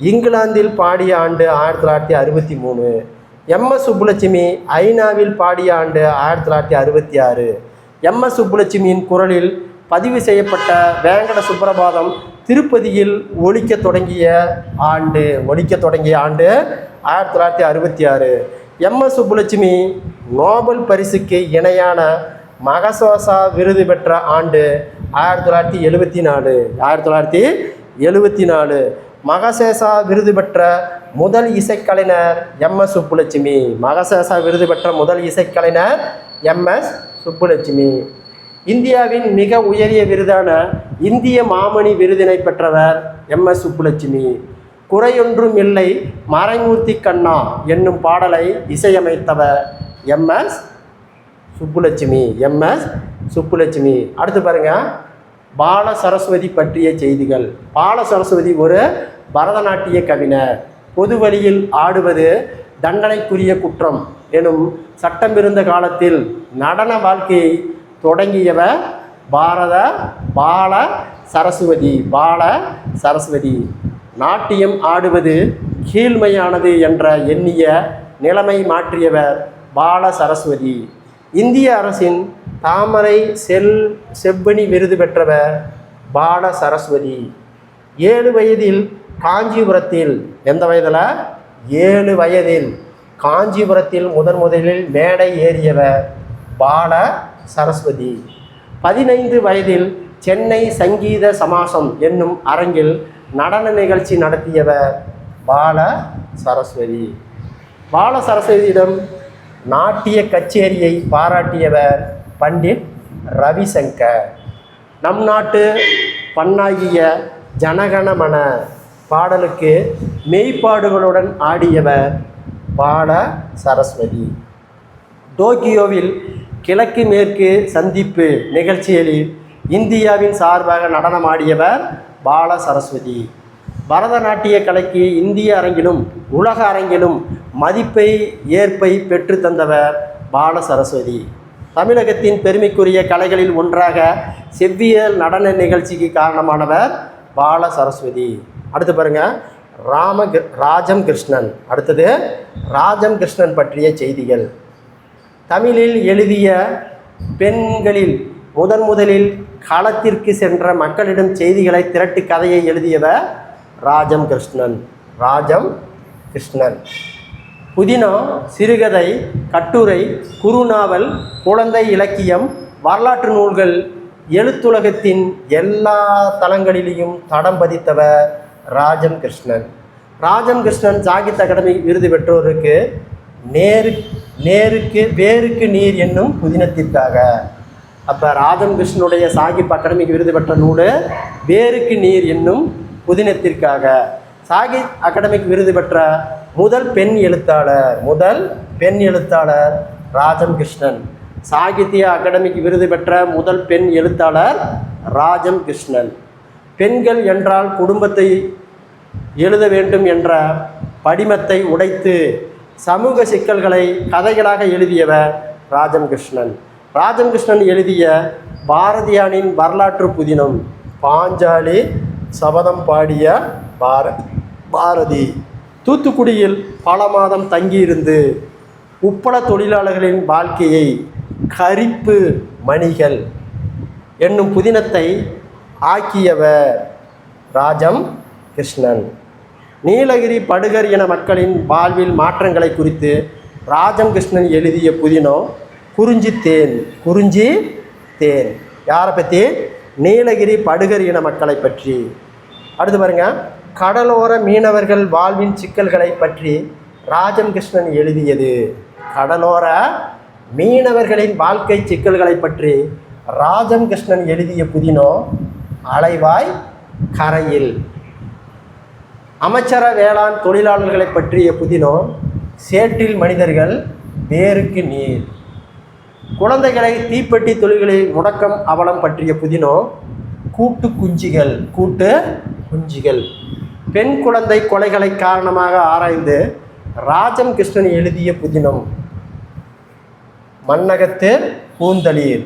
இங்கிலாந்தில் பாடிய ஆண்டு 1963. எம்எஸ் சுப்புலட்சுமி ஐநாவில் பாடிய ஆண்டு 1966. எம்எஸ் சுப்புலட்சுமியின் குரலில் பதிவு செய்யப்பட்ட வேங்கட சுப்ரபாதம் திருப்பதியில் ஒலிக்க தொடங்கிய ஆண்டு 1966. எம்எஸ் சுப்புலட்சுமி நோபல் பரிசுக்கு இணையான மகசேசா விருது பெற்ற ஆண்டு 1974. 1974 மகசேசா விருது பெற்ற முதல் இசைக்கலைஞர் எம்எஸ் சுப்புலட்சுமி. மகசேசா விருது பெற்ற முதல் இசைக்கலைஞர் எம்எஸ் சுப்புலட்சுமி. இந்தியாவின் மிக உயரிய விருதான இந்திய மாமணி விருதினை பெற்றவர் எம்எஸ் சுப்புலட்சுமி. குறையொன்றும் இல்லை மறைமூர்த்தி கண்ணா என்னும் பாடலை இசையமைத்தவர் எம்எஸ் சுப்புலட்சுமி. எம்எஸ் சுப்புலட்சுமி. அடுத்து பாருங்க, பால சரஸ்வதி பற்றிய செய்திகள். பால சரஸ்வதி ஒரு பரதநாட்டிய கவிஞர். பொது வழியில் ஆடுவது தண்டனைக்குரிய குற்றம் எனும் சட்டம் இருந்த காலத்தில் நடன வாழ்க்கையை தொடங்கியவர் பால சரஸ்வதி. நாட்டியம் ஆடுவது கீழ்மையானது என்ற எண்ணிய நிலைமை மாற்றியவர் பால சரஸ்வதி. இந்திய அரசின் தாமரை செவ்வணி விருது பெற்றவர் பால சரஸ்வதி. 7 வயதில் காஞ்சிபுரத்தில், எந்த வயதில்? 7 வயதில் காஞ்சிபுரத்தில் முதலில் மேடை ஏறியவர் பால சரஸ்வதி. 15 வயதில் சென்னை சங்கீத சமாசம் என்னும் அரங்கில் நடன நிகழ்ச்சி நடத்தியவர் பால சரஸ்வதி. பால சரஸ்வதியிடம் நாட்டிய கச்சேரியை பாராட்டியவர் பண்டிட் ரவிசங்கர். நம் நாட்டு பண்ணாகிய ஜனகணமன பாடலுக்கு மெய்ப்பாடுகளுடன் ஆடியவர் பால சரஸ்வதி. டோக்கியோவில் கிழக்கு மேற்கு சந்திப்பு நிகழ்ச்சியில் இந்தியாவின் சார்பாக நடனமாடியவர் பால சரஸ்வதி. பரதநாட்டிய கலைக்கு இந்திய அரங்கிலும் உலக அரங்கிலும் ஏற்பை பெற்று தந்தவர் பால சரஸ்வதி. தமிழகத்தின் பெருமைக்குரிய கலைகளில் ஒன்றாக செவ்வியல் நடன நிகழ்ச்சிக்கு காரணமானவர் பால சரஸ்வதி. அடுத்து பாருங்க, ராஜம் கிருஷ்ணன். அடுத்தது ராஜம் கிருஷ்ணன் பற்றிய செய்திகள். தமிழில் எழுதிய பெண்களில் முதலில் களத்திற்கு சென்ற மக்களிடம் செய்திகளை திரட்டு கதையை எழுதியவர் ராஜம் கிருஷ்ணன். புதினா, சிறுகதை, கட்டுரை, குறுநாவல், குழந்தை இலக்கியம், வரலாற்று நூல்கள், எழுத்துலகத்தின் எல்லா தளங்களிலேயும் தடம் பதித்தவர் ராஜம் கிருஷ்ணன். சாகித்ய அகாடமி விருது பெற்றோருக்கு வேருக்கு நீர் என்னும் புதினத்திற்காக. அப்போ ராஜம் கிருஷ்ணனுடைய சாகித்ய அகாடமிக்கு விருது பெற்ற நூல் வேருக்கு நீர் என்னும் புதினத்திற்காக. சாகித்ய அகாடமிக்கு விருது பெற்ற முதல் பெண் எழுத்தாளர் ராஜம் கிருஷ்ணன். சாகித்ய அகாடமிக்கு விருது பெற்ற முதல் பெண் எழுத்தாளர் ராஜம் கிருஷ்ணன். பெண்கள் என்றால் குடும்பத்தை எழுத வேண்டும் என்ற படிமத்தை உடைத்து சமூக சிக்கல்களை கதைகளாக எழுதியவர் ராஜம் கிருஷ்ணன் எழுதிய பாரதியானின் வரலாற்று புதினம், பாஞ்சாலி சபதம் பாடிய பாரதி, தூத்துக்குடியில் பல மாதம் தங்கியிருந்து உப்பள தொழிலாளர்களின் வாழ்க்கையை கரிப்பு மணிகள் என்னும் புதினத்தை ஆக்கியவர் ராஜம் கிருஷ்ணன். நீலகிரி படுகர் இன மக்களின் வாழ்வில் மாற்றங்களை குறித்து ராஜம் கிருஷ்ணன் எழுதிய புதினம் குறிஞ்சி தேன். குறிஞ்சி தேன் யாரை பற்றி? நீலகிரி படுகர் இன மக்களை பற்றி. அடுத்து பாருங்க, கடலோர மீனவர்கள் வாழ்வின் சிக்கல்களை பற்றி ராஜம் கிருஷ்ணன் எழுதியது. கடலோர மீனவர்களின் வாழ்க்கை சிக்கல்களை பற்றி ராஜம் கிருஷ்ணன் எழுதிய புதினம் அலைவாய் கரையில். அமைச்சர வேளாண் தொழிலாளர்களை பற்றிய புதினம் சேற்றில் மனிதர்கள் வேருக்கு நீர். குழந்தைகளை தீப்பெட்டி தொழில்களில் முடக்கம் அவலம் பற்றிய புதினம் கூட்டு குஞ்சிகள். கூட்டு குஞ்சிகள். பெண் குழந்தை கொலைகளை காரணமாக ஆராய்ந்து ராஜம் கிருஷ்ணன் எழுதிய புதினம் மண்ணகத்து பூந்தளிர்.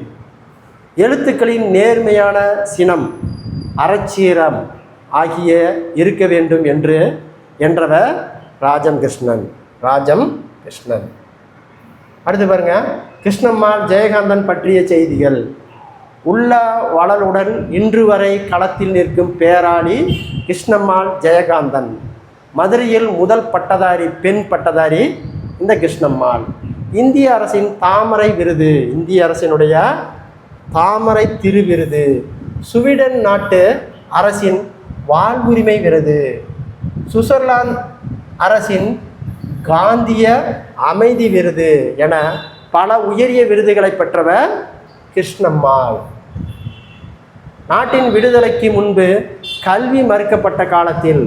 எழுத்துக்களின் நேர்மையான சினம் அறச்சீரம் ஆகிய இருக்க வேண்டும் என்றவர் ராஜம் கிருஷ்ணன். ராஜம் கிருஷ்ணன். அடுத்து பாருங்க, கிருஷ்ணம்மாள் ஜெயகாந்தன் பற்றிய செய்திகள். உள்ள வளலுடன் இன்று வரை களத்தில் நிற்கும் பேராளி கிருஷ்ணம்மாள் ஜெயகாந்தன். மதுரையில் முதல் பட்டதாரி, பெண் பட்டதாரி இந்த கிருஷ்ணம்மாள். இந்திய அரசின் தாமரை விருது, இந்திய அரசினுடைய தாமரை திருவிருது, சுவீடன் நாட்டு அரசின் வாழ்வுரிமை விருது, சுவிட்சர்லாந்து அரசின் காந்திய அமைதி விருது என பல உயரிய விருதுகளை பெற்றவர் கிருஷ்ணம்மாள். நாட்டின் விடுதலைக்கு முன்பு கல்வி மறுக்கப்பட்ட காலத்தில்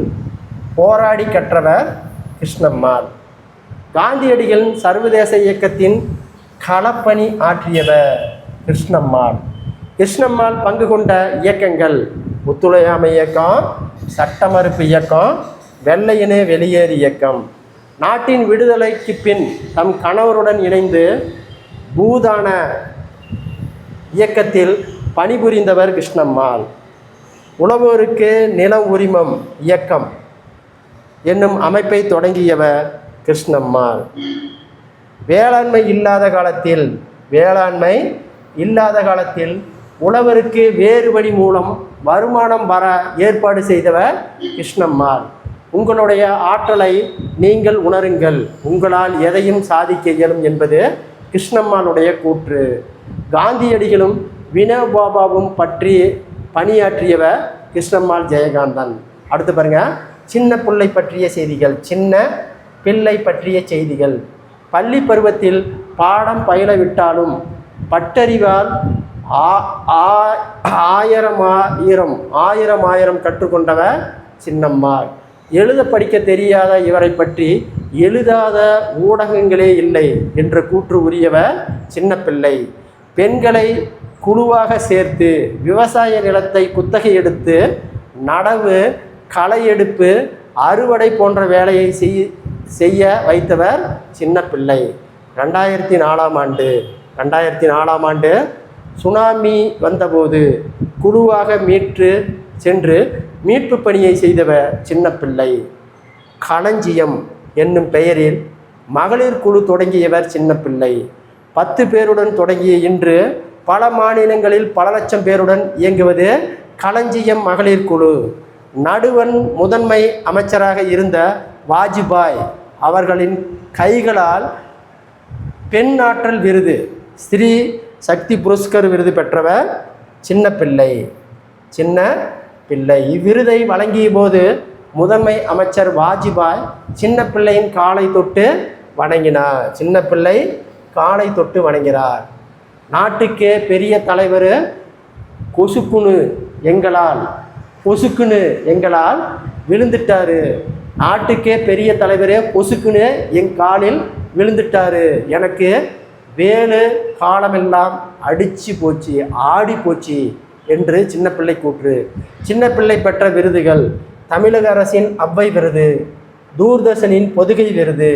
போராடி கற்றவர் கிருஷ்ணம்மாள். காந்தியடிகளின் சர்வதேச இயக்கத்தின் களப்பணி ஆற்றியவர் கிருஷ்ணம்மாள். கிருஷ்ணம்மாள் பங்கு கொண்ட இயக்கங்கள் ஒத்துழையாமை இயக்கம், சட்ட மறுப்பு இயக்கம், வெள்ளையனே வெளியேறு இயக்கம். நாட்டின் விடுதலைக்கு பின் தம் கணவருடன் இணைந்து பூதான இயக்கத்தில் பணிபுரிந்தவர் கிருஷ்ணம்மாள். உழவோருக்கு நில உரிமம் இயக்கம் என்னும் அமைப்பை தொடங்கியவர் கிருஷ்ணம்மாள். வேளாண்மை இல்லாத காலத்தில் உழவருக்கு வேறு வழி மூலம் வருமானம் வர ஏற்பாடு செய்தவர் கிருஷ்ணம்மாள். உங்களுடைய ஆற்றலை நீங்கள் உணருங்கள், உங்களால் எதையும் சாதிக்க இயலும் என்பது கிருஷ்ணம்மாளுடைய கூற்று. காந்தியடிகளும் வினோபாபாவும் பற்றி பணியாற்றியவர் கிருஷ்ணம்மாள் ஜெயகாந்தன். அடுத்து பாருங்க, சின்ன பிள்ளை பற்றிய செய்திகள். சின்ன பிள்ளை பற்றிய செய்திகள். பள்ளி பருவத்தில் பாடம் பயிலவிட்டாலும் பட்டறிவால் ஆயிரம் கற்றுக்கொண்டவர் சின்னம்மாள். எழுத படிக்க தெரியாத இவரை பற்றி எழுதாத ஊடகங்களே இல்லை என்ற கூற்று உரியவர் சின்ன பிள்ளை. பெண்களை குழுவாக சேர்த்து விவசாய நிலத்தை குத்தகை எடுத்து நடவு, களை எடுப்பு, அறுவடை போன்ற வேலையை செய்ய வைத்தவர் சின்ன பிள்ளை. 2004ஆம் ஆண்டு சுனாமி வந்தபோது குழுவாக சென்று மீட்பு பணியை செய்தவர் சின்ன பிள்ளை. களஞ்சியம் என்னும் பெயரில் மகளிர் குழு தொடங்கியவர் சின்ன பிள்ளை. 10 பேருடன் தொடங்கிய இன்று பல மாநிலங்களில் பல லட்சம் பேருடன் இயங்குவது களஞ்சியம் மகளிர் குழு. நடுவன் முதன்மை அமைச்சராக இருந்த வாஜ்பாய் அவர்களின் கைகளால் பெண் ஆற்றல் விருது, ஸ்ரீ சக்தி புரஸ்கர் விருது பெற்றவர் சின்ன பிள்ளை. இவ்விருதை வழங்கிய போது முதன்மை அமைச்சர் வாஜ்பாய் சின்ன பிள்ளையின் காலை தொட்டு வணங்கினார். சின்ன பிள்ளை காலை தொட்டு வணங்கினார். நாட்டுக்கே பெரிய தலைவர் பொசுக்குன்னு எங்களால் விழுந்துட்டாரு. நாட்டுக்கே பெரிய தலைவரே பொசுக்குன்னு என் காலில் விழுந்துட்டாரு. எனக்கு வேலு காலமெல்லாம் அடிச்சு போச்சு, ஆடி போச்சு என்று சின்ன பிள்ளை கூற்று. சின்ன பிள்ளை பெற்ற விருதுகள்: தமிழக அரசின் அவ்வை விருது, தூர்தர்ஷனின் பொதுகை விருது,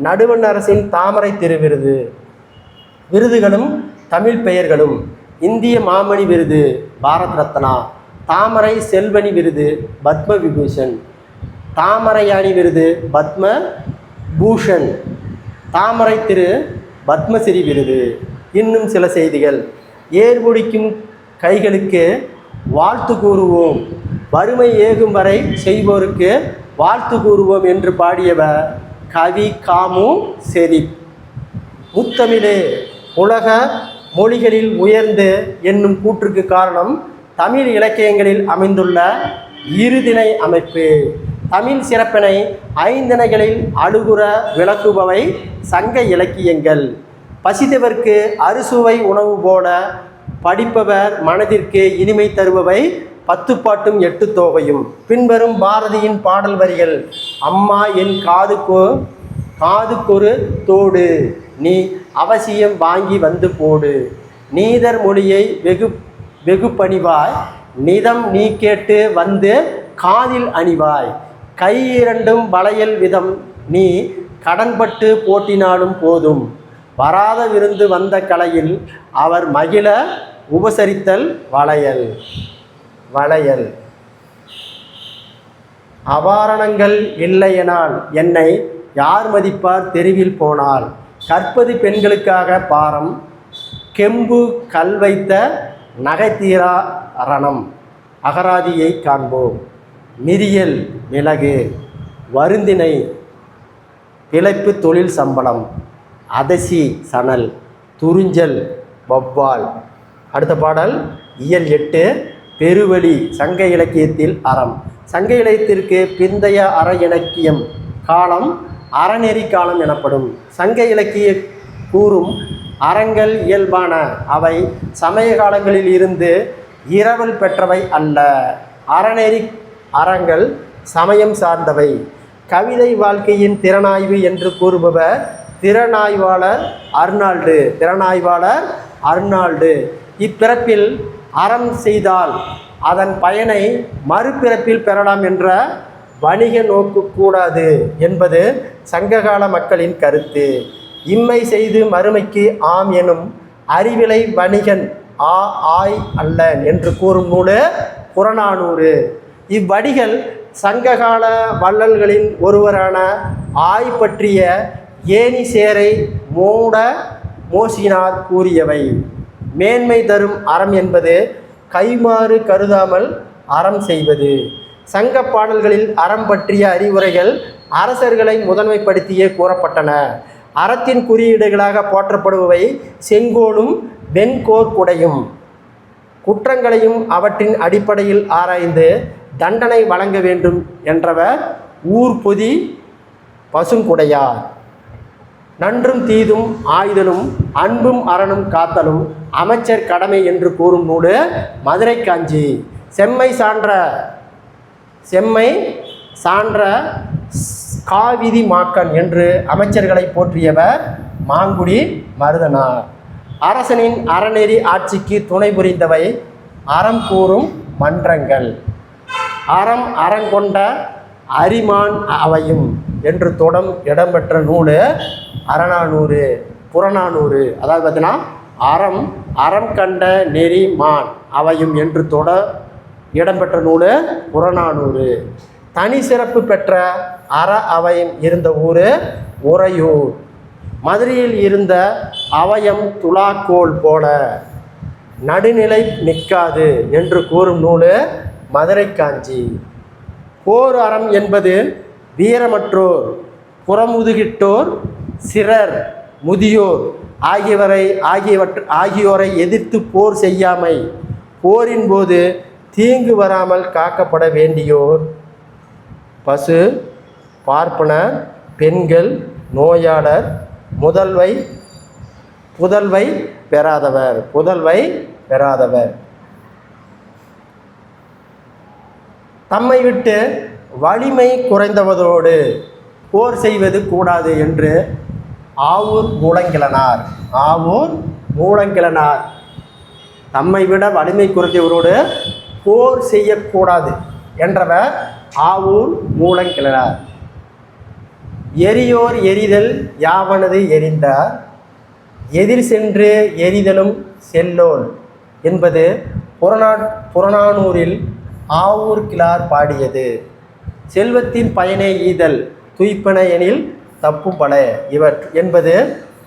நடுவண் அரசின் தாமரை திரு விருது. விருதுகளும் தமிழ் பெயர்களும்: இந்திய மாமணி விருது, பாரத் ரத்னா; தாமரை செல்வனி விருது, பத்ம விபூஷன்; தாமரையாணி விருது பத்ம பூஷன், தாமரை திரு பத்மஸ்ரீ விருது. இன்னும் சில செய்திகள். ஏர்முடிக்கும் கைகளுக்கு வாழ்த்து கூறுவோம், வறுமை ஏகும் வரை செய்வோருக்கு வாழ்த்து கூறுவோம் என்று பாடியவர் கவி காமு செரிப். முத்தமிழே உலக மொழிகளில் உயர்ந்து என்னும் கூற்றுக்கு காரணம் தமிழ் இலக்கியங்களில் அமைந்துள்ள இருதிணை அமைப்பு. தமிழ் சிறப்பினை ஐந்திணைகளில் அழுகுற விளக்குபவை சங்க இலக்கியங்கள். பசித்தவர்க்கு அறுசுவை உணவு போல படிப்பவர் மனதிற்கு இனிமை தருபவை 10 பாட்டும் 8 தோகையும். பின்வரும் பாரதியின் பாடல் வரிகள். அம்மா என் காதுக்கொரு தோடு, நீ அவசியம் வாங்கி வந்து போடு. நீதர் மொழியை வெகு பணிவாய், நிதம் நீ கேட்டு வந்து காதில் அணிவாய். கை இரண்டும் வளையல் விதம் நீ கடன்பட்டு போட்டினாலும் போதும். வராத விருந்து வந்த கலையில் அவர் மகிழ உபசரித்தல் வளையல். அபாரணங்கள் இல்லையனால் என்னை யார் மதிப்பார் தெருவில் போனால். கற்பது பெண்களுக்காக பாரம், கெம்பு கல் வைத்த நகைத்தீரா ரணம். அகராதியை காண்போம். மிரியல் மிளகு, வருந்தினை பிழைப்பு தொழில் சம்பளம், அதசி சணல், துறிஞ்சல் வௌவால். அடுத்த பாடல் இயல் 8 பெருவழி. சங்க இலக்கியத்தில் அறம். சங்க இலக்கியத்திற்கு பிந்தைய அற இலக்கியம் காலம் அறநெறி காலம் எனப்படும். சங்க இலக்கிய கூறும் அறங்கள் இயல்பான, அவை சமய காலங்களில் இருந்து இரவல் பெற்றவை அல்ல. அறநெறி அறங்கள் சமயம் சார்ந்தவை. கவிதை வாழ்க்கையின் திறனாய்வு என்று கூறுபவர் திறனாய்வாளர் அர்னால்டு. இப்பிறப்பில் அறம் செய்தால் அதன் பயனை மறுபிறப்பில் பெறலாம் என்ற வணிக நோக்கு கூடாது என்பது சங்ககால மக்களின் கருத்து. இம்மை செய்து மறுமைக்கு ஆம் எனும் அறிவிலை வணிகன் ஆய் அல்லன் என்று கூறும் நூலு புறநானூறு. இவ்வடிகள் சங்ககால வள்ளல்களின் ஒருவரான ஆய் பற்றிய ஏனி சேரை மோசினார் கூறியவை. மேன்மை தரும் அறம் என்பது கைமாறு கருதாமல் அறம் செய்வது. சங்க பாடல்களில் அறம் பற்றிய அறிவுரைகள் அரசர்களை முதன்மைப்படுத்தியே கூறப்பட்டன. அறத்தின் குறியீடுகளாக போற்றப்படுபவை செங்கோலும் வெண்கோர் குடையும். குற்றங்களையும் அவற்றின் அடிப்படையில் ஆராய்ந்து தண்டனை வழங்க வேண்டும் என்றவர் ஊர்பொதி பசுங்குடையார். நன்றும் தீதும் ஆய்தலும் அன்பும் அறனும் காத்தலும் அமைச்சர் கடமை என்று கூறும் நூலு மதுரை காஞ்சி. செம்மை சான்ற காவிதி மாக்கன் என்று அமைச்சர்களை போற்றியவர் மாங்குடி மருதனார். அரசனின் அறநெறி ஆட்சிக்கு துணை புரிந்தவை அறம் கூறும் மன்றங்கள். அறங்கொண்ட அரிமான் அவையும் என்று இடம்பெற்ற நூலு புறநானூறு. அதாவது பார்த்தீங்கன்னா அறம் கண்ட நெறிமான் அவையும் என்று இடம்பெற்ற நூலு புறநானூறு. தனி சிறப்பு பெற்ற அற அவையும் இருந்த ஊர் உறையூர். மதுரையில் இருந்த அவயம் துலாக்கோல் போல நடுநிலை நிற்காது என்று கூறும் நூலு மதுரை காஞ்சி. போர் அறம் என்பது வீரமற்றோர், புறமுதுகிட்டோர், சிறர், முதியோர் ஆகியோரை எதிர்த்து போர் செய்யாமை, போரின் போது தீங்கு வராமல் காக்கப்பட வேண்டியோர், பசு, பார்ப்பனர், பெண்கள், நோயாளர், புதல்வை பெறாதவர். தம்மை விட்டு வலிமை குறைந்தவரோடு போர் செய்வது கூடாது என்று ஆவூர் மூலங்கிழனார் தம்மை விட வலிமை குறைந்தவரோடு போர் செய்யக்கூடாது என்றவர் ஆவூர் மூலங்கிழனார். எரியோர் எரிதல் யாவனது எரிந்தார், எதிர் சென்று எரிதலும் செல்லோல் என்பது புறநானூரில் ஆவூர் கிழார் பாடியது. செல்வத்தின் பயனே ஈதல் துய்ப்பன எனில் தப்பும் பல என்பது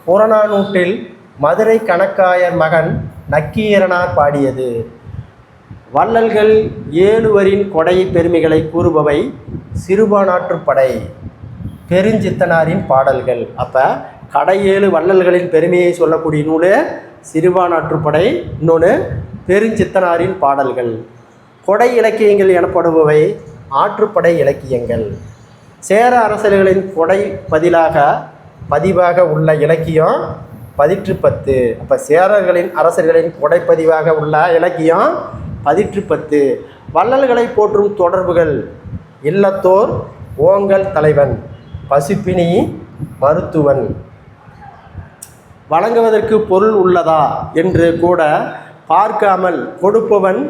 புறநானூற்றில் மதுரை கணக்காயர் மகன் நக்கீரனார் பாடியது. வள்ளல்கள் 7வரின் கொடை பெருமைகளை கூறுபவை சிறுபானாற்றுப்படை பெருஞ்சித்தனாரின் பாடல்கள். அப்போ கடை 7 வள்ளல்களின் பெருமையை சொல்லக்கூடிய நூல் சிறுபானாற்றுப்படை, இன்னொன்று பெருஞ்சித்தனாரின் பாடல்கள். கொடை இலக்கியங்கள் எனப்படுபவை ஆற்றுப்படை இலக்கியங்கள். சேர அரசர்களின் கொடை பதிவாக உள்ள இலக்கியம் 10. அப்போ சேரர்களின் அரசர்களின் கொடைப்பதிவாக உள்ள இலக்கியம் 10. வள்ளல்களை போற்றும் தொடர்புகள் இல்லத்தோர் ஓங்கல் தலைவன் பசுப்பினி மருத்துவன். வழங்குவதற்கு பொருள் உள்ளதா என்று கூட பார்க்காமல் கொடுப்பவன்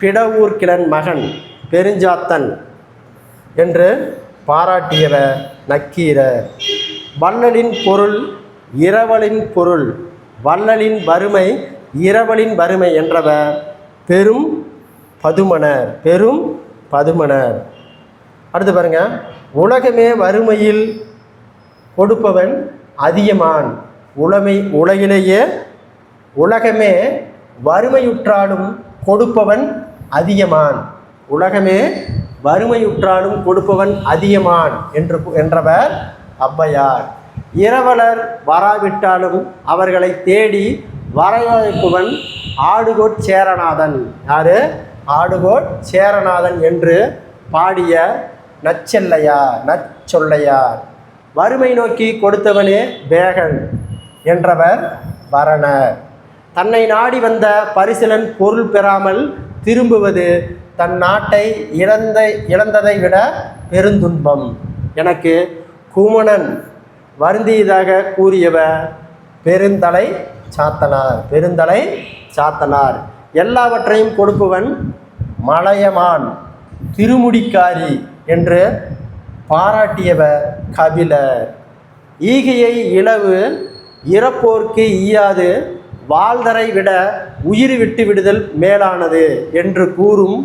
பிடவூர்கிழன் மகன் பெருஞ்சாத்தன் என்று பாராட்டியவர் நக்கீரர். வள்ளலின் பொருள் இரவலின் பொருள், வள்ளலின் வறுமை இரவலின் வறுமை என்றவர் பெரும் பதுமனர். அடுத்து பாருங்க, உலகமே வறுமையில் கொடுப்பவன் அதியமான். உலகிலேயே உலகமே வறுமையுற்றாலும் கொடுப்பவன் அதியமான். உலகமே வறுமையுற்றாலும் கொடுப்பவன் அதியமான் என்றவர் ஔவையார். இரவலர் வராவிட்டாலும் அவர்களை தேடி வரவழைப்பவன் ஆடுகோட் சேரநாதன். யாரு? ஆடுகோட் சேரநாதன் என்று பாடிய நச்சொல்லையார். வறுமை நோக்கி கொடுத்தவனே பேகன் என்றவர் பரணர். தன்னை நாடி வந்த பரிசிலன் பொருள் பெறாமல் திரும்புவது தன் நாட்டை இழந்ததை விட பெருந்துன்பம். எனக்கு குமணன் வருந்தியதாக கூறியவர் பெருந்தலை சாத்தனார். எல்லாவற்றையும் கொடுப்பவன் மலையமான் திருமுடிக்காரி என்று பாராட்டியவர் கபிலர். ஈகையை இளவு இறப்போர்க்கு ஈயாது வாழ்தரை விட உயிர் விட்டு விடுதல் மேலானது என்று கூறும்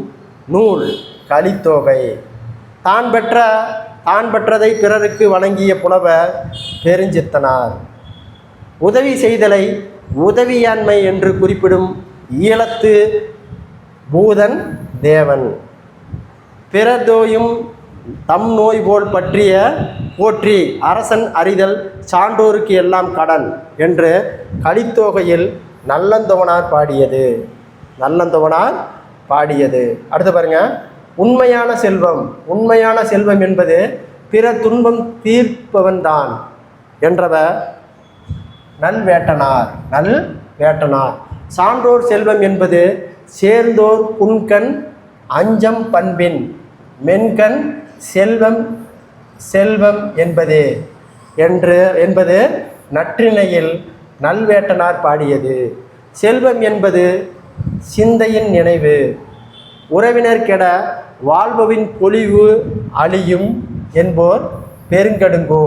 நூல் கலித்தொகை. தான் பெற்றதை பிறருக்கு வழங்கிய புலவர் பெருஞ்சித்தனார். உதவி செய்தலை உதவியாண்மை என்று குறிப்பிடும் ஈழத்து பூதன் தேவன். பிறதோயும் தம் நோய் போல் போற்றி அரசன் அறிதல் சான்றோருக்கு எல்லாம் கடன் என்று கலித்தொகையில் நல்லந்தோவனார் பாடியது. அடுத்து பாருங்க, உண்மையான செல்வம் என்பது பிற துன்பம் தீர்ப்பவன் தான் என்றவர் நல்வேட்டனார். சான்றோர் செல்வம் என்பது சேர்ந்தோர் புன்கண் அஞ்சம் பண்பின் மென்கண் செல்வம் என்பது நற்றிணையில் நல்வேட்டனார் பாடியது. செல்வம் என்பது சிந்தையின் நினைவு. உறவினர் கெட வாழ்பவின் பொலிவு அழியும் என்போர் பெருங்கடுங்கோ.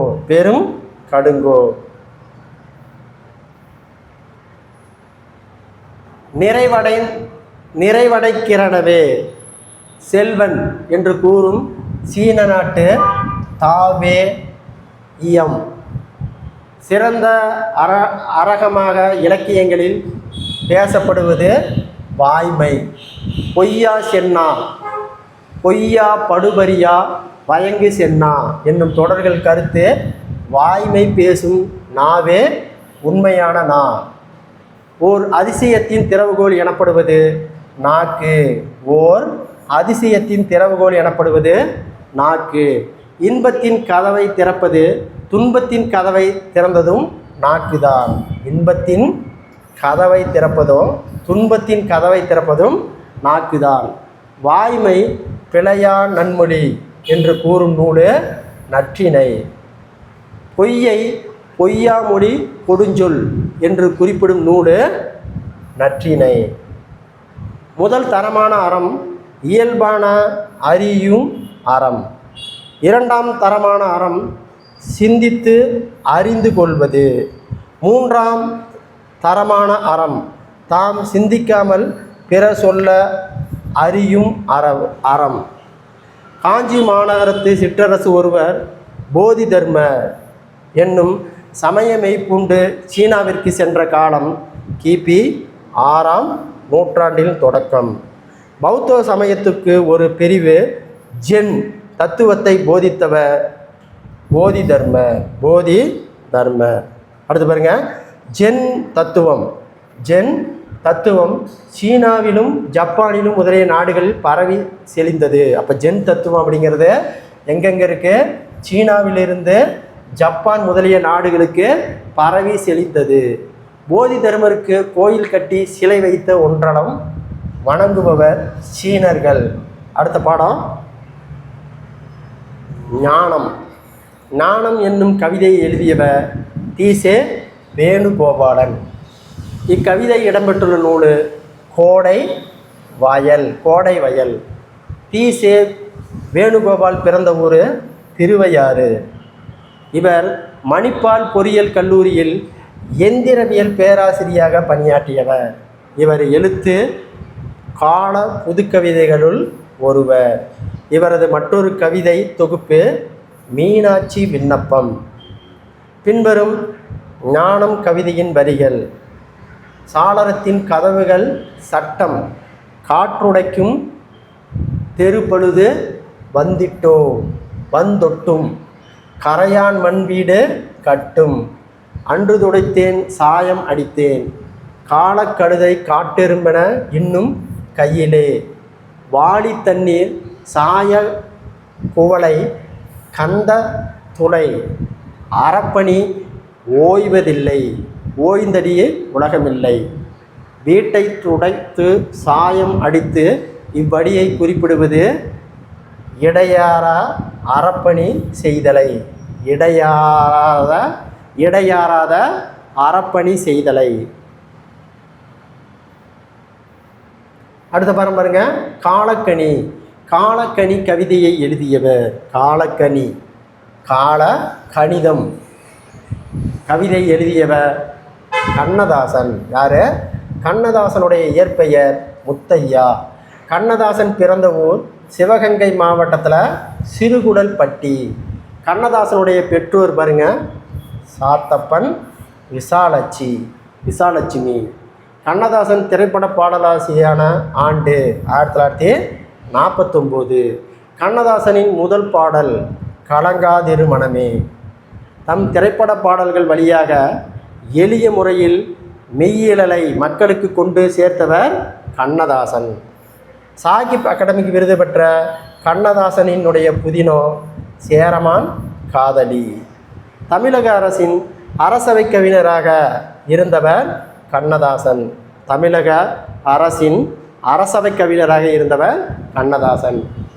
நிறைவடைக்கிறனவே செல்வன் என்று கூறும் சீன நாட்டு தாவே இயம். சிறந்த அரகமாக இலக்கியங்களில் பேசப்படுவது வாய்மை. பொய்யா சென்னா பொய்யா படுபரியா வயங்கு சென்னா என்னும் தொடர்கள் கருத்து வாய்மை பேசும் நாவே உண்மையான நா. ஓர் அதிசயத்தின் திறவுகோல் எனப்படுவது நாக்கு. இன்பத்தின் கதவை திறப்பது துன்பத்தின் கதவை திறந்ததும் நாக்குதான். இன்பத்தின் கதவை திறப்பதும் துன்பத்தின் கதவை திறப்பதும் நாக்குதான். வாய்மை பிழையா நன்மொழி என்று கூறும் நூல் நற்றிணை. பொய்யை பொய்யாமொழி கொடுஞ்சொல் என்று குறிப்பிடும் நூல் நற்றிணை. முதல் தரமான அறம் இயல்பான அறியும் அறம். இரண்டாம் தரமான அறம் சிந்தித்து அறிந்து கொள்வது. மூன்றாம் தரமான அறம் தாம் சிந்திக்காமல் பிற சொல்ல அறியும் அறம். காஞ்சி மாநகரத்து சிற்றரசு ஒருவர் போதி தர்ம என்னும் சமய மெய்ப்பூண்டு சீனாவிற்கு சென்ற காலம் கிபி 6ஆம் நூற்றாண்டின் தொடக்கம். பௌத்த சமயத்துக்கு ஒரு பிரிவு ஜென் தத்துவத்தை போதித்தவர் போதி தர்ம. அடுத்து பாருங்க, ஜென் தத்துவம் சீனாவிலும் ஜப்பானிலும் முதலிய நாடுகளில் பரவி செழிந்தது. அப்போ ஜென் தத்துவம் அப்படிங்கிறது எங்கெங்கே இருக்குது? சீனாவிலிருந்து ஜப்பான் முதலிய நாடுகளுக்கு பரவி செழித்தது. போதி தர்மருக்கு கோயில் கட்டி சிலை வைத்த ஒன்றளம் வணங்குபவர் சீனர்கள். அடுத்த பாடம் ஞானம் என்னும் கவிதையை எழுதியவர் தீசே வேணுகோபாலன். இக்கவிதை இடம்பெற்றுள்ள நூல் கோடை வயல். தீசே வேணுகோபால் பிறந்த ஊர் திருவையாறு. இவர் மணிப்பால் பொறியியல் கல்லூரியில் எந்திரவியல் பேராசிரியராக பணியாற்றியவர். இவர் எழுத்து கால புதுக்கவிதைகளுள் ஒருவர். இவரது மற்றொரு கவிதை தொகுப்பு மீனாட்சி விண்ணப்பம். பின்வரும் ஞானம் கவிதையின் வரிகள்: சாளரத்தின் கதவுகள் சட்டம் காற்றுடைக்கும் தெருப்பழுது வந்தொட்டும் கரையான் மண் வீடு கட்டும் அன்று துடைத்தேன் சாயம் அடித்தேன் காலக்கழுதை காட்டெரும்பென இன்னும் கையிலே வாளி தண்ணீர் சாய குவளை கந்த துளை அறப்பணி ஓய்வதில்லை ஓய்ந்தடியே உலகமில்லை வீட்டை துடைத்து சாயம் அடித்து இவ்வடியை குறிப்பிடுவது இடையாரா அறப்பணி செய்தலை இடையாராத அறப்பணி செய்தலை. அடுத்த பாருங்க, காலக்கணி கவிதையை எழுதியவர் கணிதம் கவிதை எழுதியவர் கண்ணதாசன். யாரு? கண்ணதாசனுடைய இயற்பெயர் முத்தையா. கண்ணதாசன் பிறந்த ஊர் சிவகங்கை மாவட்டத்தில் சிறுகுடல்பட்டி. கண்ணதாசனுடைய பெற்றோர் பாருங்க, சாத்தப்பன் விசாலட்சுமி. கண்ணதாசன் திரைப்பட பாடலாசிரியான ஆண்டு 1949. கண்ணதாசனின் முதல் பாடல் கலங்காதிரு மனமே. தம் திரைப்பட பாடல்கள் வழியாக எளிய முறையில் மெய்யியலை மக்களுக்கு கொண்டு சேர்த்தவர் கண்ணதாசன். சாகிப் அகாடமிக்கு விருது பெற்ற கண்ணதாசனினுடைய புதினோ சேரமான் காதலி. தமிழக அரசின் அரசவை கவிஞராக இருந்தவர் கண்ணதாசன்.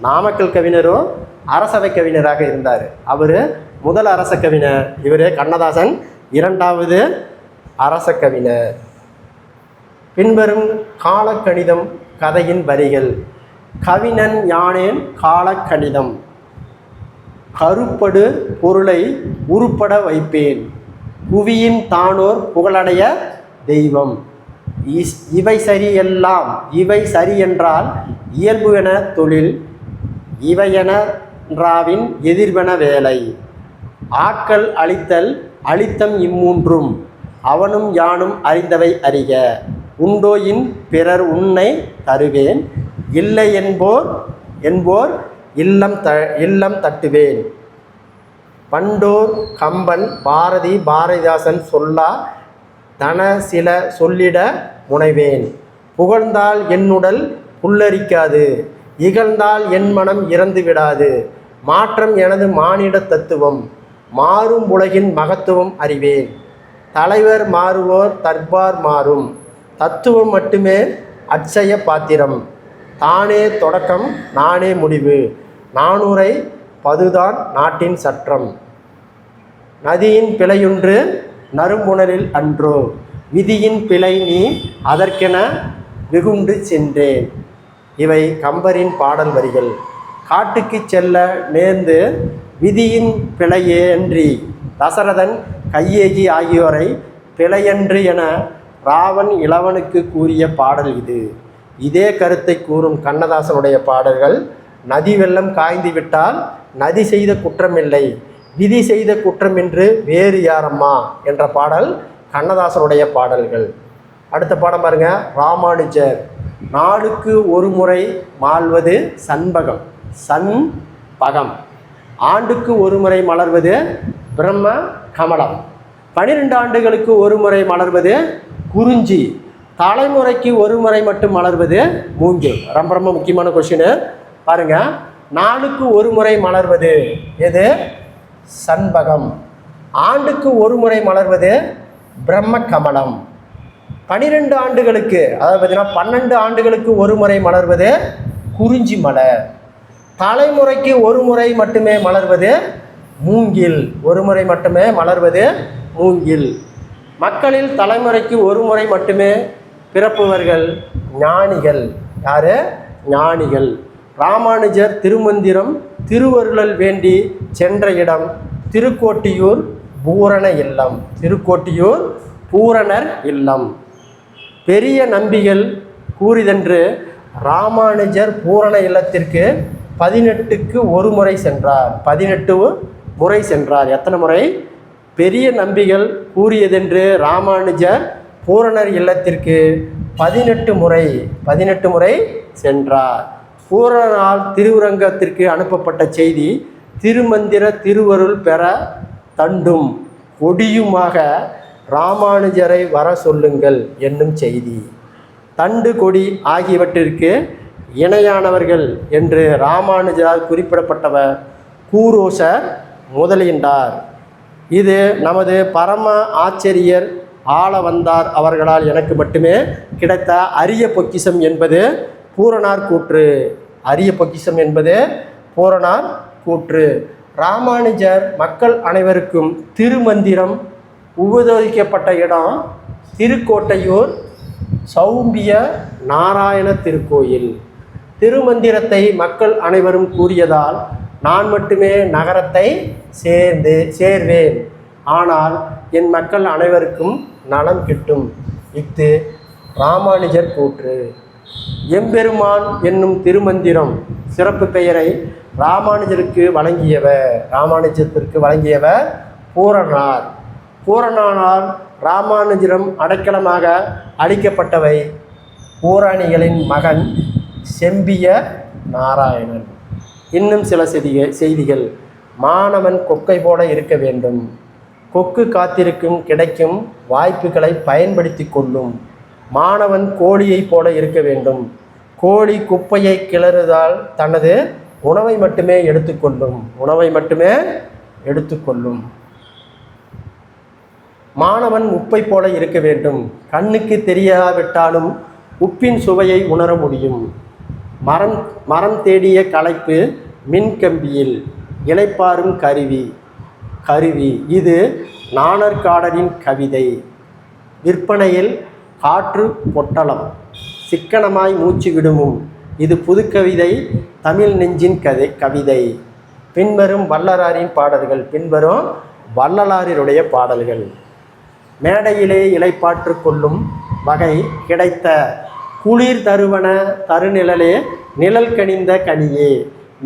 நாமக்கல் கவிஞரும் அரசவை கவிஞராக இருந்தார். அவர் முதல் அரச கவிஞர். இவர் கண்ணதாசன் இரண்டாவது அரச கவிஞர். பின்வரும் காலக்கணிதம் கதையின் வரிகள்: கவிஞன் யானேன் காலக்கணிதம் கருப்படு பொருளை உருப்பட வைப்பேன் புவியின் தானோர் புகழடைய தெய்வம் இவை சரி என்றால் இயல்புவென தொழில் இவையென்றாவின் எதிர்வென வேலை ஆக்கல் அழித்தல் அழித்தம் இம்மூன்றும் அவனும் யானும் அறிந்தவை அறிக உண்டோயின் பிறர் உன்னை தருவேன் இல்லை என்போர் இல்லம் தட்டுவேன். பண்டோர் கம்பன் பாரதிதாசன் சொல்லா தன சில சொல்லிட முனைவேன் புகழ்ந்தால் என்னுடல் புல்லரிக்காது இகழ்ந்தால் என் மனம் இறந்து விடாது மாற்றம் எனது மானிட தத்துவம் மாறும் உலகின் மகத்துவம் அறிவேன் தலைவர் மாறுவோர் தர்பார் மாறும் தத்துவம் மட்டுமே அட்சய பாத்திரம் தானே தொடக்கம் நானே முடிவு நானூரை பதுதான் நாட்டின் சட்டம் நதியின் பிழையொன்று நறும்புணரில் அன்றோ விதியின் பிழை நீ அதற்கென வெகுண்டு சென்றேன். இவை கம்பரின் பாடல் வரிகள். காட்டுக்கு செல்ல நேர்ந்து விதியின் பிழையேன்றி தசரதன் கையேகி ஆகியோரை பிழையன்று என ராவன் இளவனுக்கு கூறிய பாடல் இது. இதே கருத்தை கூறும் கண்ணதாசனுடைய பாடல்கள் நதி வெள்ளம் காய்ந்து விட்டால் நதி செய்த குற்றமில்லை, விதி செய்த குற்றம் என்று வேறு யாரம்மா என்ற பாடல் கண்ணதாசனுடைய பாடல்கள். அடுத்த பாடம் பாருங்க. ராமானுஜர். நாளுக்கு ஒரு முறை மாள்வது சண்பகம், சண்பகம். ஆண்டுக்கு ஒரு முறை மலர்வது பிரம்ம கமலம். 12 ஆண்டுகளுக்கு ஒரு முறை மலர்வது குறிஞ்சி. தலைமுறைக்கு ஒரு முறை மட்டும் மலர்வது மூங்கில். ரொம்ப ரொம்ப முக்கியமான கொஸ்டின் பாருங்க. நாளுக்கு ஒரு முறை மலர்வது எது? சண்பகம். ஆண்டுக்கு ஒரு முறை மலர்வது பிரம்ம கமலம். 12 ஆண்டுகளுக்கு, அதாவது பார்த்தீங்கன்னா 12 ஆண்டுகளுக்கு ஒரு முறை மலர்வது குறிஞ்சி மலர். தலைமுறைக்கு ஒரு முறை மட்டுமே மலர்வது மூங்கில். ஒரு முறை மட்டுமே மலர்வது மூங்கில். மக்களில் தலைமுறைக்கு ஒரு முறை மட்டுமே பிறப்புவர்கள் ஞானிகள். யாரு? ஞானிகள். ராமானுஜர் திருமந்திரம் திருவருளல் வேண்டி சென்ற இடம் திருக்கோட்டியூர் பூரண இல்லம். திருக்கோட்டியூர் பூரணர் இல்லம். பெரிய நம்பிகள் கூறிதென்று ராமானுஜர் பூரண இல்லத்திற்கு 18க்கு ஒரு முறை சென்றார். 18 முறை சென்றார். எத்தனை முறை? பெரிய நம்பிகள் கூறியதென்று ராமானுஜர் பூரணர் இல்லத்திற்கு 18 முறை சென்றார். பூரணனால் திருவுரங்கத்திற்கு அனுப்பப்பட்ட செய்தி திருமந்திர திருவருள் பெற தண்டும் கொடியுமாக ராமானுஜரை வர சொல்லுங்கள் என்னும் செய்தி. தண்டு கொடி ஆகியவற்றிற்கு இணையானவர்கள் என்று ராமானுஜரால் குறிப்பிடப்பட்டவர் கூரோசர் முதலின்றார். இது நமது பரம ஆச்சரியர் ஆள வந்தார் அவர்களால் எனக்கு மட்டுமே கிடைத்த அரிய பொக்கிஷம் என்பது பூரணார் கூற்று. அரிய பொக்கிஷம் என்பது பூரணார் கூற்று. ராமானுஜர் மக்கள் அனைவருக்கும் திருமந்திரம் உபதேசிக்கப்பட்ட இடம் திருக்கோட்டையூர் சௌம்பிய நாராயண திருக்கோயில். திருமந்திரத்தை மக்கள் அனைவரும் கூறியதால் நான் மட்டுமே நகரத்தை சேர்வேன். ஆனால் என் மக்கள் அனைவருக்கும் நலம் கிட்டும். இஃது ராமானுஜர் கூற்று. எம்பெருமான் என்னும் திருமந்திரம் சிறப்பு பெயரை ராமானுஜத்திற்கு வழங்கியவர் பூரணார். பூரணானால் ராமானுஜரம் அடைக்கலமாக அளிக்கப்பட்டவை பூராணிகளின் மகன் செம்பிய நாராயணன். இன்னும் சில செய்திகள். மாணவன் கொக்கை போல இருக்க வேண்டும். கொக்கு காத்திருக்கும் கிடைக்கும் வாய்ப்புகளை பயன்படுத்தி கொள்ளும். மாணவன் கோழியை போல இருக்க வேண்டும். கோழி குப்பையை கிளறுதால் தனது உணவை மட்டுமே எடுத்துக்கொள்ளும். மாணவன் உப்பை போல இருக்க வேண்டும். கண்ணுக்கு தெரியாவிட்டாலும் உப்பின் சுவையை உணர முடியும். மரம் தேடிய களைப்பு மின்கம்பியில் இளைப்பாறும் கருவி. இது நாணர்காடரின் கவிதை. விற்பனையில் காற்று பொட்டலம் சிக்கனமாய் மூச்சு விடுமும். இது புதுக்கவிதை தமிழ் நெஞ்சின் கவிதை. பின்வரும் வள்ளலாரினுடைய பாடல்கள். மேடையிலே இலைப்பாற்று கொள்ளும் வகை கிடைத்த குளிர் தருவன தருநிழலே நிழல் கனிந்த கனியே.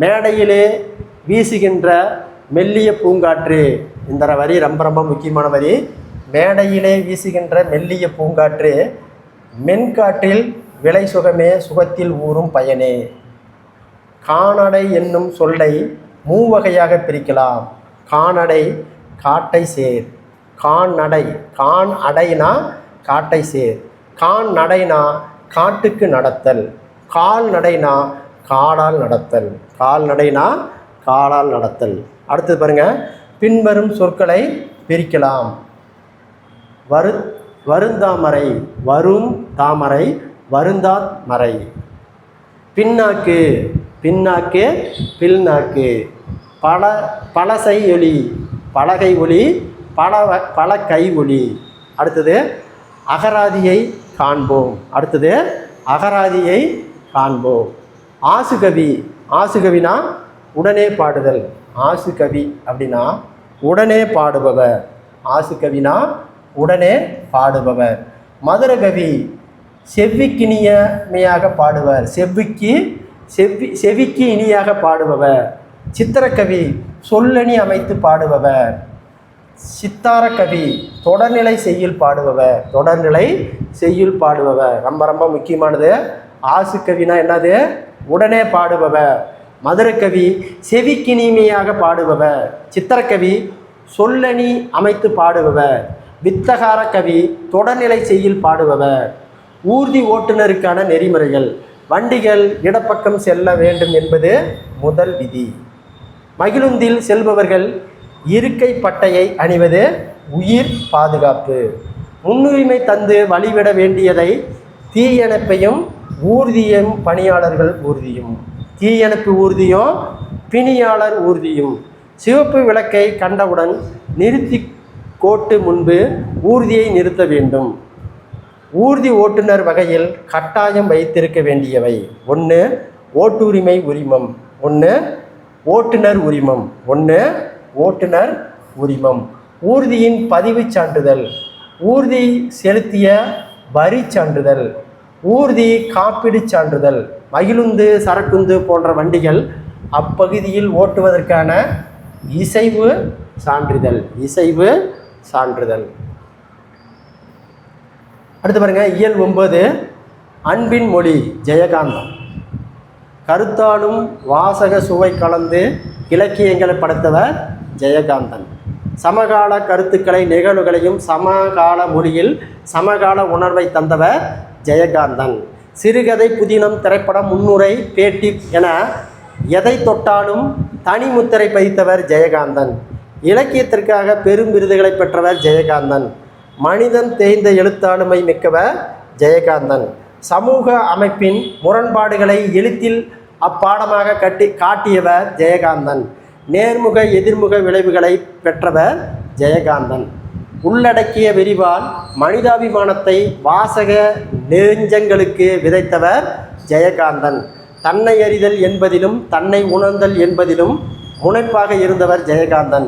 மேடையிலே வீசுகின்ற மெல்லிய பூங்காற்று. இந்த வரி ரொம்ப ரொம்ப முக்கியமான வரி. மேடையிலே வீசுகின்ற மெல்லிய பூங்காற்று மென்காற்றில் விளை சுகமே சுகத்தில் ஊறும் பயனே. காணடை என்னும் சொல்லை மூவகையாக பிரிக்கலாம். காணடை காட்டை சேர். கான் அடைனா காட்டை சேர். கான் நடைனா காட்டுக்கு நடத்தல். கால் நடைனா காடால் நடத்தல். அடுத்தது பாருங்க. பின்வரும் சொற்களை பிரிக்கலாம். வருந்தாமரை வரும் தாமரை வருந்தாத் மறை. பின்னாக்கு பில்நாக்கு. பலசை ஒளி பலகை ஒளி பல கை ஒளி. அடுத்தது அகராதியை காண்போம். ஆசுகவினா உடனே பாடுதல். ஆசுகவி அப்படின்னா உடனே பாடுபவர். மதுரகவி செவ்விக்கினியமையாக பாடுவர். செவ்விக்கு செவிக்கு இனியாக பாடுபவர். சித்திரக்கவி சொல்லணி அமைத்து பாடுபவர். சித்தாரக்கவி தொடர்நிலை செய்யுள் பாடுபவர். தொடர்நிலை செய்யுள் பாடுபவர் ரொம்ப ரொம்ப முக்கியமானது. ஆசுக்கவினா என்னது? உடனே பாடுபவர். மதுரக்கவி செவிக்கு இனிமையாக பாடுபவர். சித்திரக்கவி சொல்லணி அமைத்து பாடுபவர். வித்தகார கவி தொடர்நிலை செய்யுள் பாடுபவர். ஊர்தி ஓட்டுநருக்கான நெறிமுறைகள். வண்டிகள் இடப்பக்கம் செல்ல வேண்டும் என்பது முதல் விதி. மகிழுந்தில் செல்பவர்கள் இருக்கை பட்டையை அணிவது உயிர் பாதுகாப்பு. முன்னுரிமை தந்து வழிவிட வேண்டியதை தீயணைப்பையும் ஊர்தியும் பணியாளர்கள் ஊர்தியும். தீயணைப்பு ஊர்தியும் பிணியாளர் ஊர்தியும். சிவப்பு விளக்கை கண்டவுடன் நிறுத்தி கோட்டு முன்பு ஊர்தியை நிறுத்த வேண்டும். ஊர்தி ஓட்டுநர் வகையில் கட்டாயம் வைத்திருக்க வேண்டியவை: 1 ஓட்டுரிமை உரிமம், 1 ஓட்டுநர் உரிமம், 1 ஓட்டுநர் உரிமம். ஊர்தியின் பதிவு சான்றிதழ், ஊர்தி செலுத்திய வரி சான்றிதழ், ஊர்தி காப்பீடு சான்றிதழ். மகிழுந்து சரக்குந்து போன்ற வண்டிகள் அப்பகுதியில் ஓட்டுவதற்கான இசைவு சான்றிதழ். இசைவு சான்றிதழ். அடுத்து பாருங்க, இயல் 9 அன்பின் மொழி. ஜெயகாந்தன். கருத்தாலும் வாசக சுவை கலந்து இலக்கியங்களை படைத்தவர் ஜெயகாந்தன். சமகால கருத்துக்களை நிகழ்வுகளையும் சமகால மொழியில் சமகால உணர்வை தந்தவர் ஜெயகாந்தன். சிறுகதை, புதினம், திரைப்படம், முன்னுரை, பேட்டி என எதை தொட்டாலும் தனி முத்திரை பதித்தவர் ஜெயகாந்தன். இலக்கியத்திற்காக பெரும் விருதுகளை பெற்றவர் ஜெயகாந்தன். மனிதன் தேய்ந்த எழுத்தாளுமை மிக்கவர் ஜெயகாந்தன். சமூக அமைப்பின் முரண்பாடுகளை எழுத்தில் அப்பாடமாக காட்டியவர் ஜெயகாந்தன். நேர்முக எதிர்முக விளைவுகளை பெற்றவர் ஜெயகாந்தன். உள்ளடக்கிய விரிவால் மனிதாபிமானத்தை வாசக நெஞ்சங்களுக்கு விதைத்தவர் ஜெயகாந்தன். தன்னை அறிதல் என்பதிலும் தன்னை உணர்ந்தல் என்பதிலும் முனைப்பாக இருந்தவர் ஜெயகாந்தன்.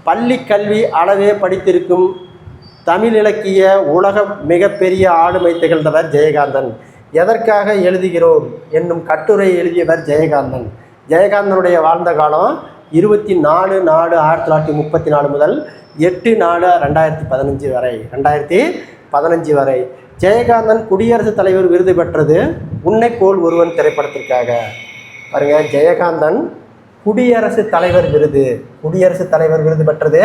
பள்ளி கல்வி அளவே படித்திருக்கும் தமிழ் இலக்கிய உலகம் மிகப்பெரிய ஆளுமை திகழ்ந்தவர் ஜெயகாந்தன். எதற்காக எழுதுகிறோம் என்னும் கட்டுரை எழுதியவர் ஜெயகாந்தன். ஜெயகாந்தனுடைய வாழ்ந்த காலம் 24/4/1934 முதல் 8/4/2015 வரை 2015 வரை. ஜெயகாந்தன் குடியரசுத் தலைவர் விருது பெற்றது உன்னை போல் ஒருவன் திரைப்படத்திற்காக. பாருங்க, ஜெயகாந்தன் குடியரசுத் தலைவர் விருது பெற்றது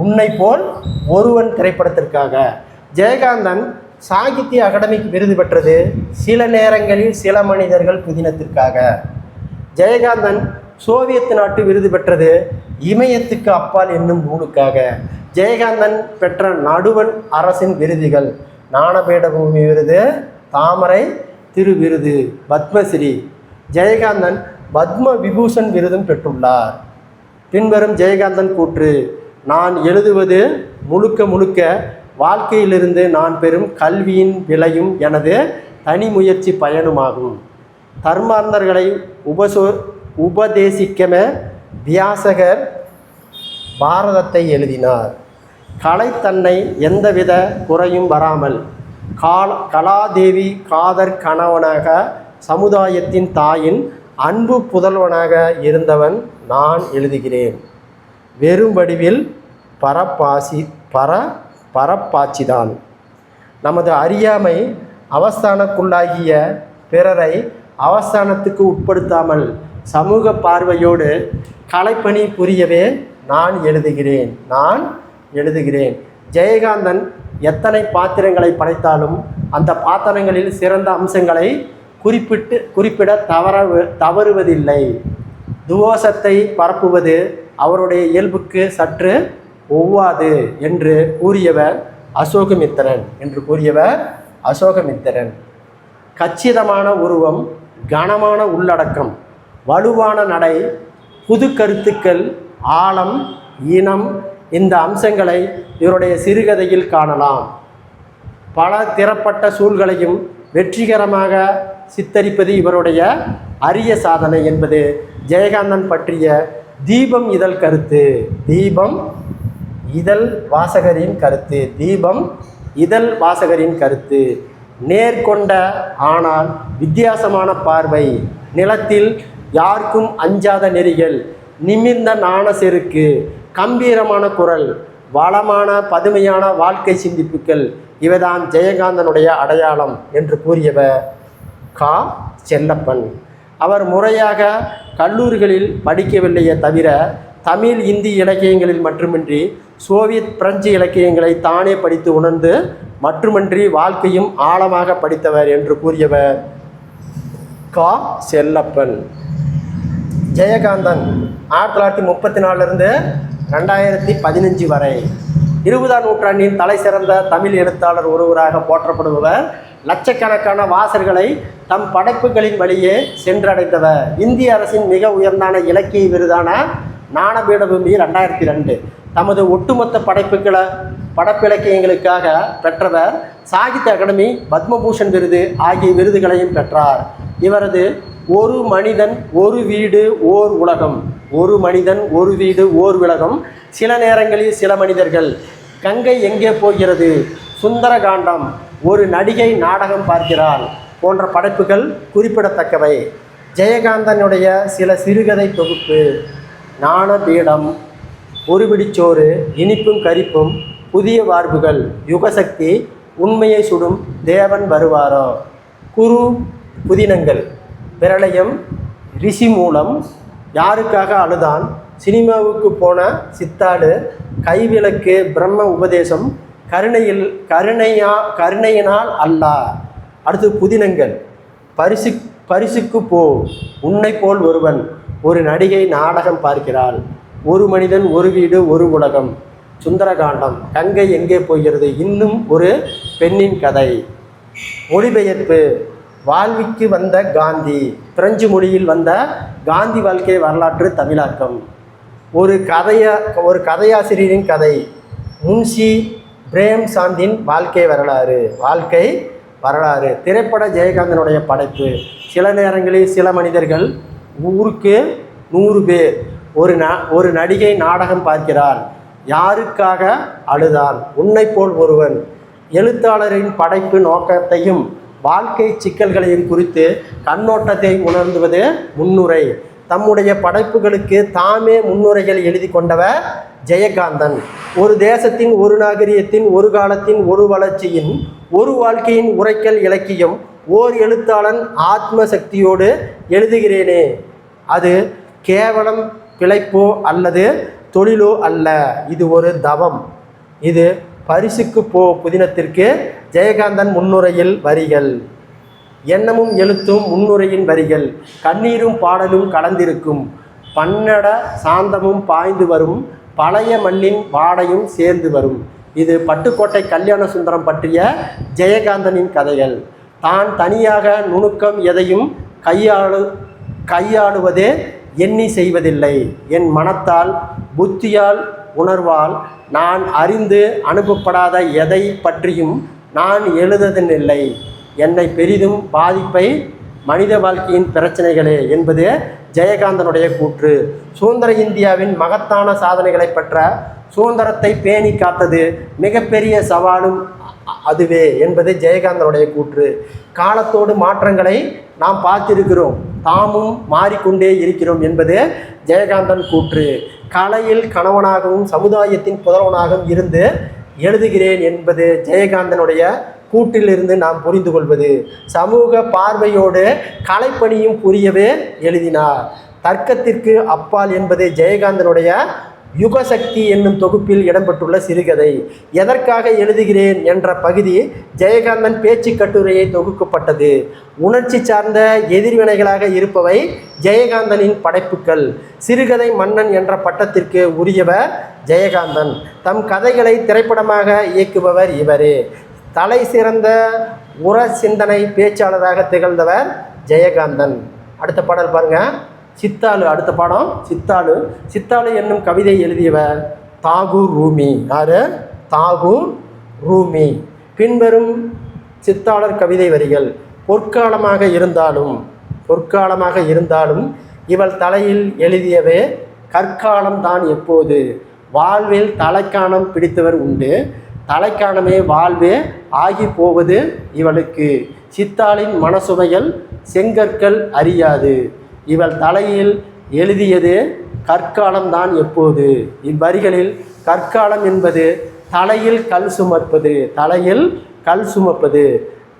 உன்னை போல் ஒருவன் திரைப்படத்திற்காக. ஜெயகாந்தன் சாகித்ய அகாடமிக்கு விருது பெற்றது சில நேரங்களில் சில மனிதர்கள் புதினத்திற்காக. ஜெயகாந்தன் சோவியத் நாட்டு விருது பெற்றது இமயத்துக்கு அப்பால் என்னும் நூலுக்காக. ஜெயகாந்தன் பெற்ற நடுவண் அரசின் விருதுகள்: ஞானபீட பூமி விருது, தாமரை திரு விருது, பத்மஸ்ரீ. ஜெயகாந்தன் பத்ம விபூஷன் விருதும் பெற்றுள்ளார். பின்வரும் ஜெயகாந்தன் கூற்று: நான் எழுதுவது முழுக்க முழுக்க வாழ்க்கையிலிருந்து நான் பெறும் கல்வியின் விலையும் எனது தனி முயற்சி பயனுமாகும். தர்மார்ந்தர்களை உபதேசிக்கம வியாசகர் பாரதத்தை எழுதினார். கலை தன்னை எந்தவித குறையும் வராமல் கலாதேவி காதற் கணவனாக சமுதாயத்தின் தாயின் அன்பு புதல்வனாக இருந்தவன் நான் எழுதுகிறேன். வெறும் வடிவில் பரப்பாட்சிதான். நமது அறியாமை அவஸ்தானக்குள்ளாகிய பிறரை அவஸ்தானத்துக்கு உட்படுத்தாமல் சமூக பார்வையோடு கலைப்பணி புரியவே நான் எழுதுகிறேன். ஜெயகாந்தன் எத்தனை பாத்திரங்களை படைத்தாலும் அந்த பாத்திரங்களில் சிறந்த அம்சங்களை குறிப்பிட தவறுவதில்லை. துவோசத்தை பரப்புவது அவருடைய இயல்புக்கு சற்று ஒவ்வாது என்று கூறியவர் அசோகமித்திரன். கச்சிதமான உருவம், கனமான உள்ளடக்கம், வலுவான நடை, புது கருத்துக்கள், ஆழம், இனம், இந்த அம்சங்களை இவருடைய சிறுகதையில் காணலாம். பல திறப்பட்ட சூழ்களையும் வெற்றிகரமாக சித்தரிப்பது இவருடைய அரிய சாதனை என்பது ஜெயகாந்தன் பற்றிய தீபம் இதழ் வாசகரின் கருத்து. நேர்கொண்ட ஆனால் வித்தியாசமான பார்வை, நிலத்தில் யாருக்கும் அஞ்சாத நெறிகள், நிமிர்ந்த நாண செருக்கு, கம்பீரமான குரல், வளமான பதுமையான வாழ்க்கை சிந்திப்புகள், இவைதான் ஜெயகாந்தனுடைய அடையாளம் என்று கூறியவர் கா. செல்லப்பன். அவர் முறையாக கல்லூரிகளில் படிக்கவில்லையே தவிர தமிழ் இந்தி இலக்கியங்களில் மட்டுமின்றி சோவியத் பிரெஞ்சு இலக்கியங்களை தானே படித்து உணர்ந்து மட்டுமன்றி வாழ்க்கையும் ஆழமாக படித்தவர் என்று கூறியவர் கா. செல்லப்பன். ஜெயகாந்தன் 1934 2015 வரை 20ஆம் நூற்றாண்டின் தலை சிறந்த தமிழ் எழுத்தாளர் ஒருவராக போற்றப்படுபவர். லட்சக்கணக்கான வாசகர்களை தம் படைப்புகளின் வழியே சென்றடைந்தவர். இந்திய அரசின் மிக உயர்ந்தான இலக்கிய விருதான ஞானபீடபூமி 2002 தமது ஒட்டுமொத்த படைப்பிலக்கியங்களுக்காக பெற்றவர். சாகித்ய அகாடமி, பத்மபூஷன் விருது ஆகிய விருதுகளையும் பெற்றார். இவரது ஒரு மனிதன் ஒரு வீடு ஓர் உலகம், ஒரு மனிதன் ஒரு வீடு ஓர் உலகம், சில நேரங்களில் சில மனிதர்கள், கங்கை எங்கே போகிறது, சுந்தரகாண்டம், ஒரு நடிகை நாடகம் பார்க்கிறாள் போன்ற படைப்புகள் குறிப்பிடத்தக்கவை. ஜெயகாந்தனுடைய சில சிறுகதை தொகுப்பு ஞானபீடம், ஒரு பிடிச்சோறு, இனிப்பும் கரிப்பும், புதிய வார்ப்புகள், யுகசக்தி, உண்மையை சுடும் தேவன் வருவாரோ, குரு புதினங்கள், பிரளயம், ரிஷி மூலம், யாருக்காக அழுதான், சினிமாவுக்கு போன சித்தாடு, கைவிளக்கு, பிரம்ம உபதேசம், கருணையினால் அல்லா. அடுத்து புதினங்கள், பரிசுக்கு போ, உன்னை போல் ஒருவன், ஒரு நடிகை நாடகம் பார்க்கிறாள், ஒரு மனிதன் ஒரு வீடு ஒரு உலகம், சுந்தரகாண்டம், கங்கை எங்கே போகிறது, இன்னும் ஒரு பெண்ணின் கதை. மொழிபெயர்ப்பு வாழ்விக்கு வந்த காந்தி, பிரெஞ்சு மொழியில் வந்த காந்தி வாழ்க்கை வரலாற்று தமிழாக்கம். ஒரு கதையாசிரியரின் கதை, முன்ஷி பிரேம்சாந்தின் வாழ்க்கை வரலாறு. திரைப்பட ஜெயகாந்தனுடைய படைப்பு. சில நேரங்களில் சில மனிதர்கள், ஊருக்கு 100 பேர், ஒரு நடிகை நாடகம் பார்க்கிறார், யாருக்காக அழுதான், உன்னை போல் ஒருவன். எழுத்தாளரின் படைப்பு நோக்கத்தையும் வாழ்க்கை சிக்கல்களையும் குறித்து கண்ணோட்டத்தை உணர்ந்துவது முன்னுரை. தம்முடைய படைப்புகளுக்கு தாமே முன்னுரைகள் எழுதி கொண்டவர் ஜெயகாந்தன். ஒரு தேசத்தின், ஒரு நாகரிகத்தின், ஒரு காலத்தின், ஒரு வளர்ச்சியின், ஒரு வாழ்க்கையின் உரைக்கல் இலக்கியம் ஓர் எழுத்தாளன் ஆத்ம சக்தியோடு எழுதுகிறேனே, அது கேவலம் பிழைப்போ அல்லது தொழிலோ அல்ல, இது ஒரு தவம். இது பரிசுக்கு போ புதினத்திற்கு ஜெயகாந்தன் முன்னுரையில் வரிகள். எண்ணமும் எழுத்தும் முன்னுரையின் வரிகள். கண்ணீரும் பாடலும் கலந்திருக்கும், பன்னட சாந்தமும் பாய்ந்து வரும், பழைய மண்ணின் வாடையும் சேர்ந்து வரும். இது பட்டுக்கோட்டை கல்யாண சுந்தரம் பற்றிய ஜெயகாந்தனின் கதைகள். தான் தனியாக நுணுக்கம் எதையும் கையாளுவதே எண்ணி செய்வதில்லை. என் மனத்தால், புத்தியால், உணர்வால் நான் அறிந்து அனுப்பப்படாத எதை பற்றியும் நான் எழுதுவதில்லை. என்னை பெரிதும் பாதிப்பை மனித வாழ்க்கையின் பிரச்சனைகளே என்பது ஜெயகாந்தனுடைய கூற்று. சுதந்திர இந்தியாவின் மகத்தான சாதனைகளை பெற்ற சுதந்திரத்தை பேணி காத்தது மிகப்பெரிய சவாலும் அதுவே என்பது ஜெயகாந்தனுடைய கூற்று. காலத்தோடு மாற்றங்களை நாம் பார்த்திருக்கிறோம், தாமும் மாறிக்கொண்டே இருக்கிறோம் என்பது ஜெயகாந்தன் கூற்று. கலையில் கணவனாகவும் சமுதாயத்தின் புதல்வனாகவும் இருந்து எழுதுகிறேன் என்பது ஜெயகாந்தனுடைய கூட்டிலிருந்து நாம் புரிந்து கொள்வது. சமூக பார்வையோடு கலைப்பணியும் புரியவே எழுதினார். தர்க்கத்திற்கு அப்பால் என்பது ஜெயகாந்தனுடைய யுகசக்தி என்னும் தொகுப்பில் இடம்பெற்றுள்ள சிறுகதை. எதற்காக எழுதுகிறேன் என்ற பகுதி ஜெயகாந்தன் பேச்சு கட்டுரையை தொகுக்கப்பட்டது. உணர்ச்சி சார்ந்த எதிர்வினைகளாக இருப்பவை ஜெயகாந்தனின் படைப்புகள். சிறுகதை மன்னன் என்ற பட்டத்திற்கு உரியவர் ஜெயகாந்தன். தம் கதைகளை திரைப்படமாக இயக்குபவர் இவரே. தலை சிறந்த உர சிந்தனை பேச்சாளராக திகழ்ந்தவர் ஜெயகாந்தன். அடுத்த பாடல் பாருங்க, சித்தாளு. அடுத்த பாடம் சித்தாளு. சித்தாளு என்னும் கவிதை எழுதியவர் தாகூர் ரூமி. யாரு? தாகூர் ரூமி. பின்வரும் சித்தாளர் கவிதை வரிகள். பொற்காலமாக இருந்தாலும் இவள் தலையில் எழுதியவே கற்காலம்தான் எப்போது. வாழ்வில் தலைக்காணம் பிடித்தவர் உண்டு, தலைக்காணமே வாழ்வே ஆகி போவது இவளுக்கு. சித்தாளின் மனசுமைகள் செங்கற்கள் அறியாது. இவள் தலையில் எழுதியது கற்காலம்தான் எப்போது. இவ்வரிகளில் கற்காலம் என்பது தலையில் கல் சுமப்பது, தலையில் கல் சுமப்பது.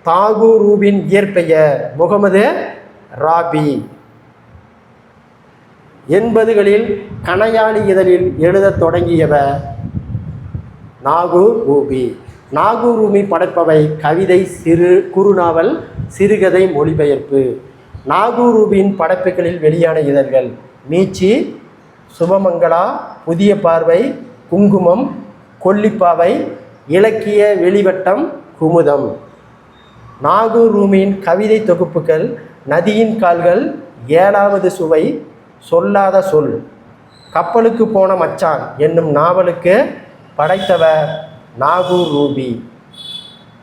தாகூரூவின் இயற்பெயர் முகமது ராபி. 80களில் கணையாளி இதழில் எழுதத் தொடங்கியவர் நாகூர் ரூமி. நாகூர் ரூமி படைப்பவை கவிதை, குறுநாவல், சிறுகதை, மொழிபெயர்ப்பு. நாகூர் ரூமியின் படைப்புகளில் வெளியான இதழ்கள் மீச்சி, சுபமங்களா, புதிய பார்வை, குங்குமம், கொல்லிப்பாவை, இலக்கிய வெளிவட்டம், குமுதம். நாகூர் ரூமியின் கவிதை தொகுப்புகள் நதியின் கால்கள், 7வது சுவை, சொல்லாத சொல், கப்பலுக்கு போன மச்சான் என்னும் நாவலுக்கு படைத்தவர் நாகூர் ரூமி.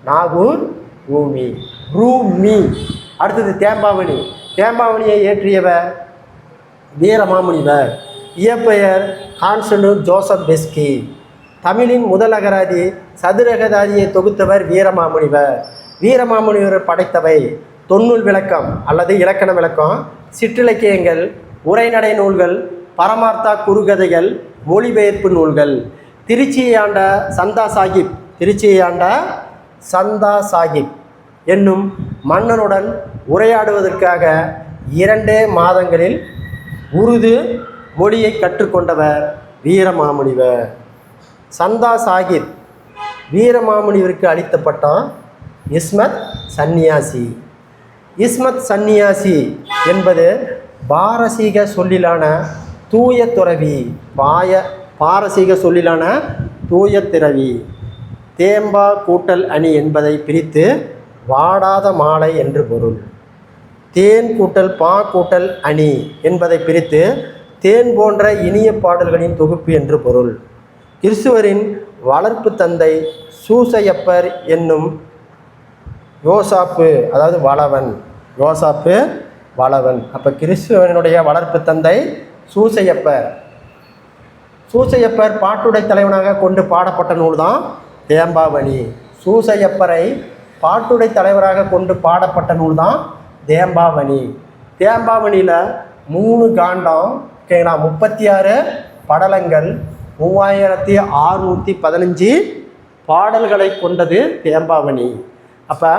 நாகூர் ரூமி. ரூமி. அடுத்தது தேம்பாவணி. தேம்பாவணியை இயற்றியவர் வீரமாமுனிவர். இயற்பெயர் கான்ஸ்டன்டு ஜோசப் பெஸ்கி. தமிழின் முதல் அகராதி சதுரகராதியை தொகுத்தவர் வீரமாமுனிவர். வீரமாமுனிவர் படைத்தவை தொன்னூல் விளக்கம் அல்லது இலக்கண விளக்கம், சிற்றிலக்கியங்கள், உரைநடை நூல்கள், பரமார்த்தா குறுகதைகள், மொழிபெயர்ப்பு நூல்கள். திருச்சியை ஆண்ட சந்தா சாஹிப், திருச்சியை ஆண்ட சந்தா சாஹிப் என்னும் மன்னனுடன் உரையாடுவதற்காக 2 மாதங்களில் உருது மொழியை கற்றுக்கொண்டவர் வீரமாமுனிவர். சந்தா சாஹிப் வீரமாமுனிவருக்கு அளித்த பட்டம் இஸ்மத் சந்நியாசி. இஸ்மத் சந்நியாசி என்பது பாரசீக சொல்லிலான தூய துறவி. பாரசீக சொல்லிலான தூய துறவி. தேம்பா கூட்டல் அணி என்பதை பிரித்து வாடாத மாலை என்று பொருள். தேன் கூட்டல் பா கூட்டல் அணி என்பதை பிரித்து தேன் போன்ற இனிய பாடல்களின் தொகுப்பு என்று பொருள். கிறிஸ்துவரின் வளர்ப்பு தந்தை சூசையப்பர் என்னும் யோசாப்பு, அதாவது வளவன். யோசாப்பு வளவன். அப்போ கிறிஸ்துவனுடைய வளர்ப்பு தந்தை சூசையப்பர். சூசையப்பர் பாட்டுடை தலைவனாக கொண்டு பாடப்பட்ட நூல் தான் தேம்பாவணி. சூசையப்பரை பாட்டுடை தலைவராக கொண்டு பாடப்பட்ட நூல் தான் தேம்பாவணி. தேம்பாவணியில் 3 காண்டம், ஓகேங்களா, 36 படலங்கள், 3615 பாடல்களை கொண்டது தேம்பாவணி. அப்போ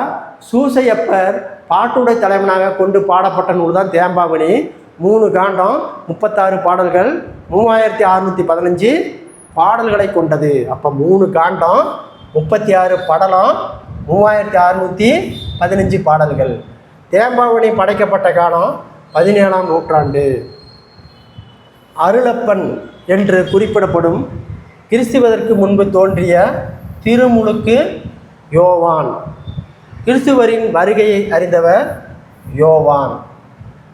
சூசையப்பர் பாட்டுடை தலைவனாக கொண்டு பாடப்பட்ட நூல் தான் தேம்பாவணி. 3 காண்டம், 36 பாடல்கள், 3615 பாடல்களை கொண்டது. அப்போ 3 காண்டம், 36 படலம், 3615 பாடல்கள். தேம்பாவணி படைக்கப்பட்ட காலம் 17ஆம் நூற்றாண்டு. அருளப்பன் என்று குறிப்பிடப்படும் கிறிஸ்துவதற்கு முன்பு தோன்றிய திருமுழுக்கு யோவான். கிறிஸ்துவரின் வருகையை அறிந்தவர் யோவான்.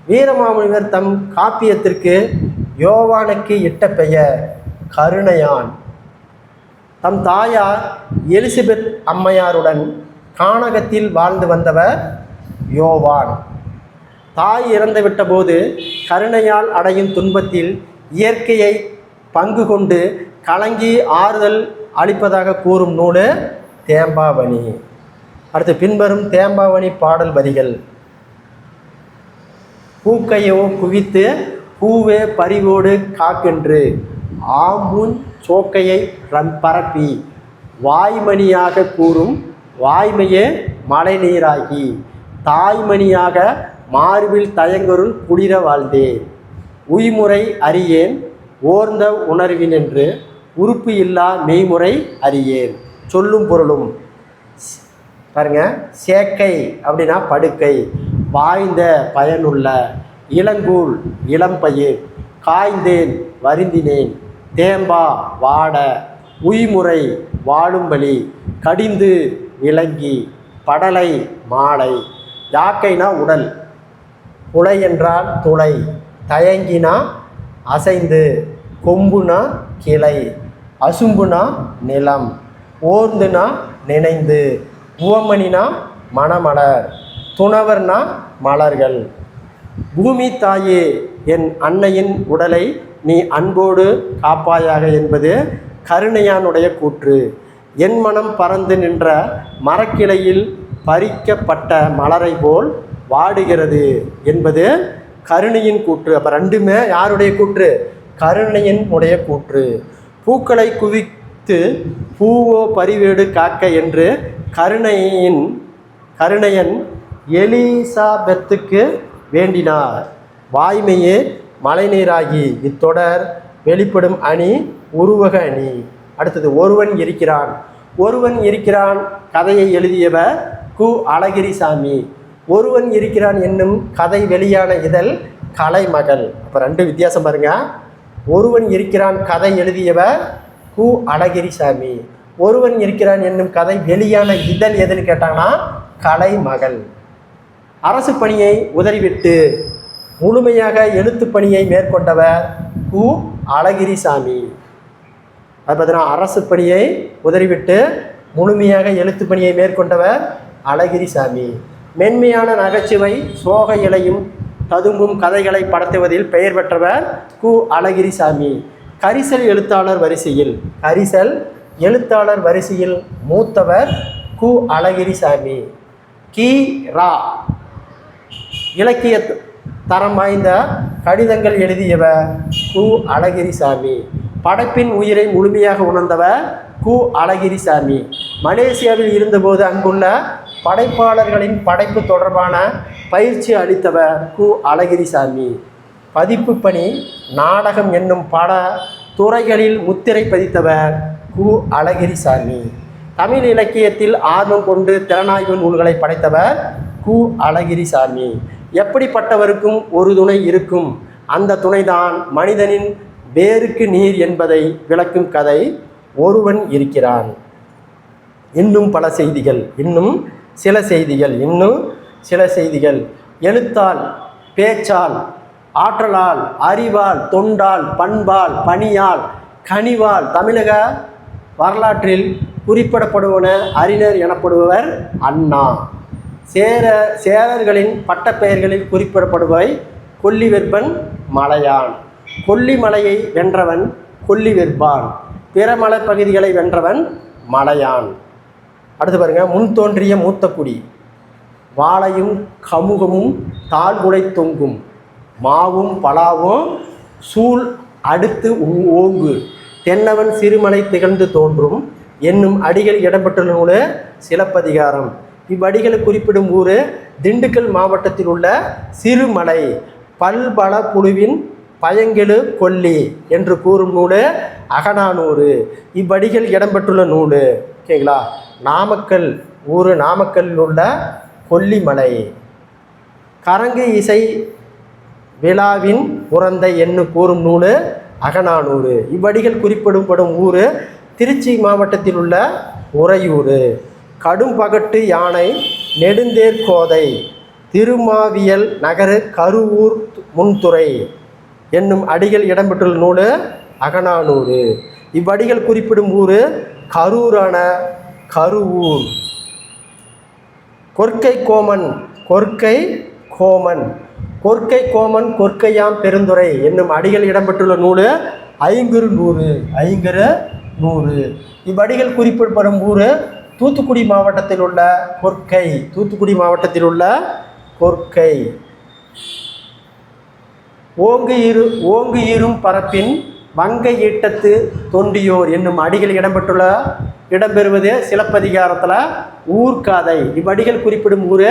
வீரமாமுனிவர் தம் காப்பியத்திற்கு யோவானுக்கு இட்ட பெயர் கருணையான். தம் தாயார் எலிசபெத் அம்மையாருடன் கானகத்தில் வாழ்ந்து வந்தவர் யோவான். தாய் இறந்துவிட்ட போது கருணையால் அடையும் துன்பத்தில் இயற்கையை பங்கு கொண்டு கலங்கி ஆறுதல் அளிப்பதாக கூறும் நூல் தேம்பாவணி. அடுத்து பின்வரும் தேம்பாவணி பாடல் வரிகள். பூக்கையோ குவித்து பூவே பறிவோடு காக்கென்று ஆம்பூன் சோக்கையை பரப்பி வாய்மணியாக கூறும் வாய்மையே மழை நீராகி தாய்மணியாக மார்பில் தயங்கருள் குளிர வாழ்ந்தே உய்முறை அறியேன் ஓர்ந்த உணர்வினென்று உறுப்பு இல்லா மெய்முறை அறியேன். சொல்லும் பொருளும் பாருங்க. சேக்கை அப்படின்னா படுக்கை, வாய்ந்த பயனுள்ள, இளங்கூழ் இளம்பயிர், காய்ந்தேன் வருந்தினேன், தேம்பா வாட, உய்முறை வாழும்பலி, கடிந்து விளங்கி, படலை மாலை. யாக்கைனா உடல், புலை என்றால் துளை, தயங்கினா அசைந்து, கொம்புனா கிளை, அசும்புனா நிலம், ஓர்ந்துனா நினைந்து, உவமணினா மணமலர், துணவர்னா மலர்கள். பூமி தாயே என் அன்னையின் உடலை நீ அன்போடு காப்பாயாக என்பது கருணையானுடைய கூற்று. என் மனம் பறந்து நின்ற மரக்கிளையில் பறிக்கப்பட்ட மலரை போல் வாடுகிறது என்பது கருணையின் கூற்று. அப்போ ரெண்டுமே யாருடைய கூற்று? கருணையின் உடைய கூற்று. பூக்களை குவித்து பூவோ பரிவேடு காக்க என்று கருணையன் எலிசாபெத்துக்கு வேண்டினார். வாய்மையே மழைநீராகி இத்தொடர் வெளிப்படும் அணி உருவக அணி. அடுத்தது ஒருவன் இருக்கிறான் கதையை எழுதியவர் கு. அழகிரிசாமி. ஒருவன் இருக்கிறான் என்னும் கதை வெளியான இதழ் கலைமகள். அப்போ ரெண்டு வித்தியாசம் பாருங்க. ஒருவன் இருக்கிறான் கதை எழுதியவர் கு. அழகிரிசாமி. ஒருவன் இருக்கிறான் என்னும் கதை வெளியான இதழ் எதுன்னு கேட்டாங்கன்னா கலைமகள். அரசு பணியை உதறிவிட்டு முழுமையாக எழுத்து பணியை மேற்கொண்டவர் கு. அழகிரிசாமி. அது பார்த்தீங்கன்னா அரசு பணியை உதறிவிட்டு முழுமையாக எழுத்து பணியை மேற்கொண்டவர் அழகிரிசாமி. மென்மையான நகைச்சுவை சோக இலையும் ததும்பும் கதைகளை படத்துவதில் பெயர் பெற்றவர் கு. அழகிரிசாமி. கரிசல் எழுத்தாளர் வரிசையில் மூத்தவர் கு. அழகிரிசாமி. கி. ரா. இலக்கிய தரம் வாய்ந்த கடிதங்கள் எழுதியவர் கு. அழகிரிசாமி. படைப்பின் உயிரை முழுமையாக உணர்ந்தவர் கு. அழகிரிசாமி. மலேசியாவில் இருந்தபோது அங்குள்ள படைப்பாளர்களின் படைப்பு தொடர்பான பயிற்சி அளித்தவர் கு. அழகிரிசாமி. பதிப்பு பணி நாடகம் என்னும் பல துறைகளில் முத்திரை பதித்தவர் கு. அழகிரிசாமி. தமிழ் இலக்கியத்தில் ஆர்வம் கொண்டு திறனாய்வு நூல்களை படைத்தவர் கு. அழகிரிசாமி. எப்படிப்பட்டவருக்கும் ஒரு துணை இருக்கும், அந்த துணைதான் மனிதனின் வேருக்கு நீர் என்பதை விளக்கும் கதை ஒருவன் இருக்கிறான். இன்னும் சில செய்திகள் எழுத்தால், பேச்சால், ஆற்றலால், அறிவால், தொண்டால், பண்பால், பணியால், கனிவால் தமிழக வரலாற்றில் குறிப்பிடப்படுவன அறிஞர் எனப்படுபவர் அண்ணா. சேரர்களின் பட்டப்பெயர்களில் குறிப்பிடப்படுபவை கொல்லிவெற்பன், மலையான். கொல்லிமலையை வென்றவன் கொல்லிவெற்பான். பிற மலைப்பகுதிகளை வென்றவன் மலையான். அடுத்து பாருங்க. முன் தோன்றிய மூத்த குடி. வாழையும் கமுகமும் தாழ்குலை தொங்கும், மாவும் பலாவும் சூழ் அடுத்து ஓங்கு, தென்னவன் சிறுமலை திகழ்ந்து தோன்றும் என்னும் அடிகள் இடம்பெற்றுள்ள நூல் சிலப்பதிகாரம். இவ்வடிகளை குறிப்பிடும் ஊர் திண்டுக்கல் மாவட்டத்தில் உள்ள சிறுமலை. பல்பல புழுவின் பயங்கெழு கொல்லி என்று கூறும் நூல் அகநானூறு. இவ்வடிகள் இடம்பெற்றுள்ள நூல் ஓகேங்களா. நாமக்கல்லில் உள்ள கொல்லிமலை. கரங்கு இசை விழாவின் உறந்தை என்று கூறும் நூல் அகநானூறு. இவ்வடிகள் குறிப்பிடப்படும் ஊர் திருச்சி மாவட்டத்தில் உள்ள உறையூர். கடும் பகட்டு யானை நெடுந்தேர்கோதை திருமாவியல் நகரு கருவூர் முன்துறை என்னும் அடிகள் இடம்பெற்றுள்ள நூல் அகநானூறு. இவ்வடிகள் குறிப்பிடும் ஊர் கரூரான கருவூர். கொற்கை கோமன் கொற்கையாம் பெருந்துறை என்னும் அடிகள் இடம்பெற்றுள்ள நூல் ஐங்குறு நூறு. இவ்வடிகள் குறிப்பிடப்படும் ஊர் தூத்துக்குடி மாவட்டத்தில் உள்ள கொற்கை. ஓங்கு இரும் பரப்பின் வங்கை ஈட்டத்து தொண்டியோர் என்னும் அடிகள் இடம்பெறுவது சிலப்பதிகாரத்தில் ஊர்காதை. இவ்வடிகள் குறிப்பிடும் ஊர்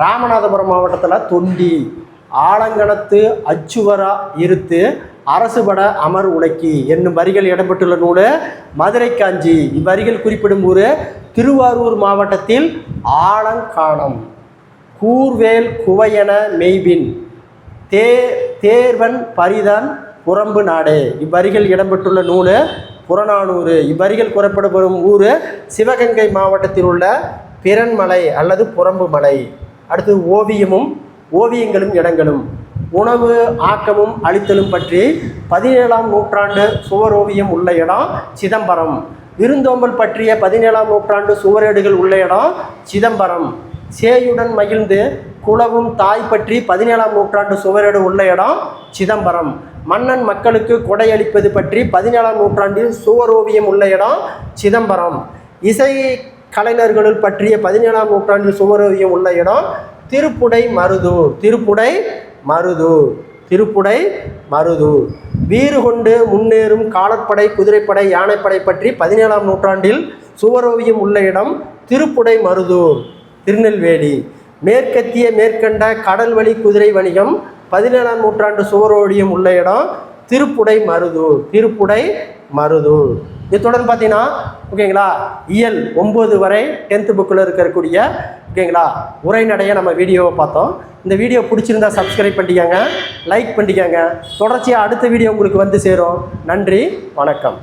ராமநாதபுரம் மாவட்டத்தில் தொண்டி. ஆலங்கணத்து அச்சுவரா இருத்து அரசுபட அமர் உலக்கி என்னும் வரிகள் இடம்பெற்றுள்ள நூல் மதுரை காஞ்சி. இவ்வரிகள் குறிப்பிடும் ஊர் திருவாரூர் மாவட்டத்தில் ஆலங்கானம். கூர்வேல் குவையன மெய்பின் தேர்வன் பரிதான் புறம்பு நாடு. இவ்வரிகள் இடம்பெற்றுள்ள நூல் புறநானூறு. இவ்வரிகள் குறிப்பிடப்படும் ஊர் சிவகங்கை மாவட்டத்தில் உள்ள பிறன்மலை அல்லது புறம்பு மலை. அடுத்து ஓவியங்களும் இடங்களும். உணவு ஆக்கமும் அளித்தலும் பற்றி 17ஆம் நூற்றாண்டு சுவரோவியம் உள்ள இடம் சிதம்பரம். விருந்தோம்பல் பற்றிய 17ஆம் நூற்றாண்டு சுவரேடுகள் உள்ள இடம் சிதம்பரம். சேயுடன் மகிழ்ந்து குலவும் தாய் பற்றி 17ஆம் நூற்றாண்டு சுவரேடு உள்ள இடம் சிதம்பரம். மன்னன் மக்களுக்கு கொடையளிப்பது பற்றி 17ஆம் நூற்றாண்டில் சுவரோவியம் உள்ள இடம் சிதம்பரம். இசை கலைஞர்கள் பற்றிய 17ஆம் நூற்றாண்டில் சுவரோவியம் உள்ள இடம் திருப்புடை மருதூர். திருப்புடை மருதூர். திருப்புடை மருதூர். வீறு கொண்டு முன்னேறும் காலாட்படை, குதிரைப்படை, யானைப்படை பற்றி 17ஆம் நூற்றாண்டில் சுவரோவியம் உள்ள இடம் திருப்புடை மருதூர், திருநெல்வேலி. மேற்கத்திய மேற்கண்ட கடல்வழி குதிரை வணிகம் 17ஆம் நூற்றாண்டு சுவரோவியம் உள்ள இடம் திருப்புடை மருதூர். திருப்புடை மருதூர். இது தொடர்ந்து பார்த்தீங்கன்னா ஓகேங்களா, இயல் 9 வரை 10th புக்கில் இருக்கக்கூடிய ஓகேங்களா உரைநடையை நம்ம வீடியோவை பார்த்தோம். இந்த வீடியோ பிடிச்சிருந்தா சப்ஸ்கிரைப் பண்ணிக்கோங்க, லைக் பண்ணிக்கோங்க. தொடர்ச்சியாக அடுத்த வீடியோ உங்களுக்கு வந்து சேரும். நன்றி, வணக்கம்.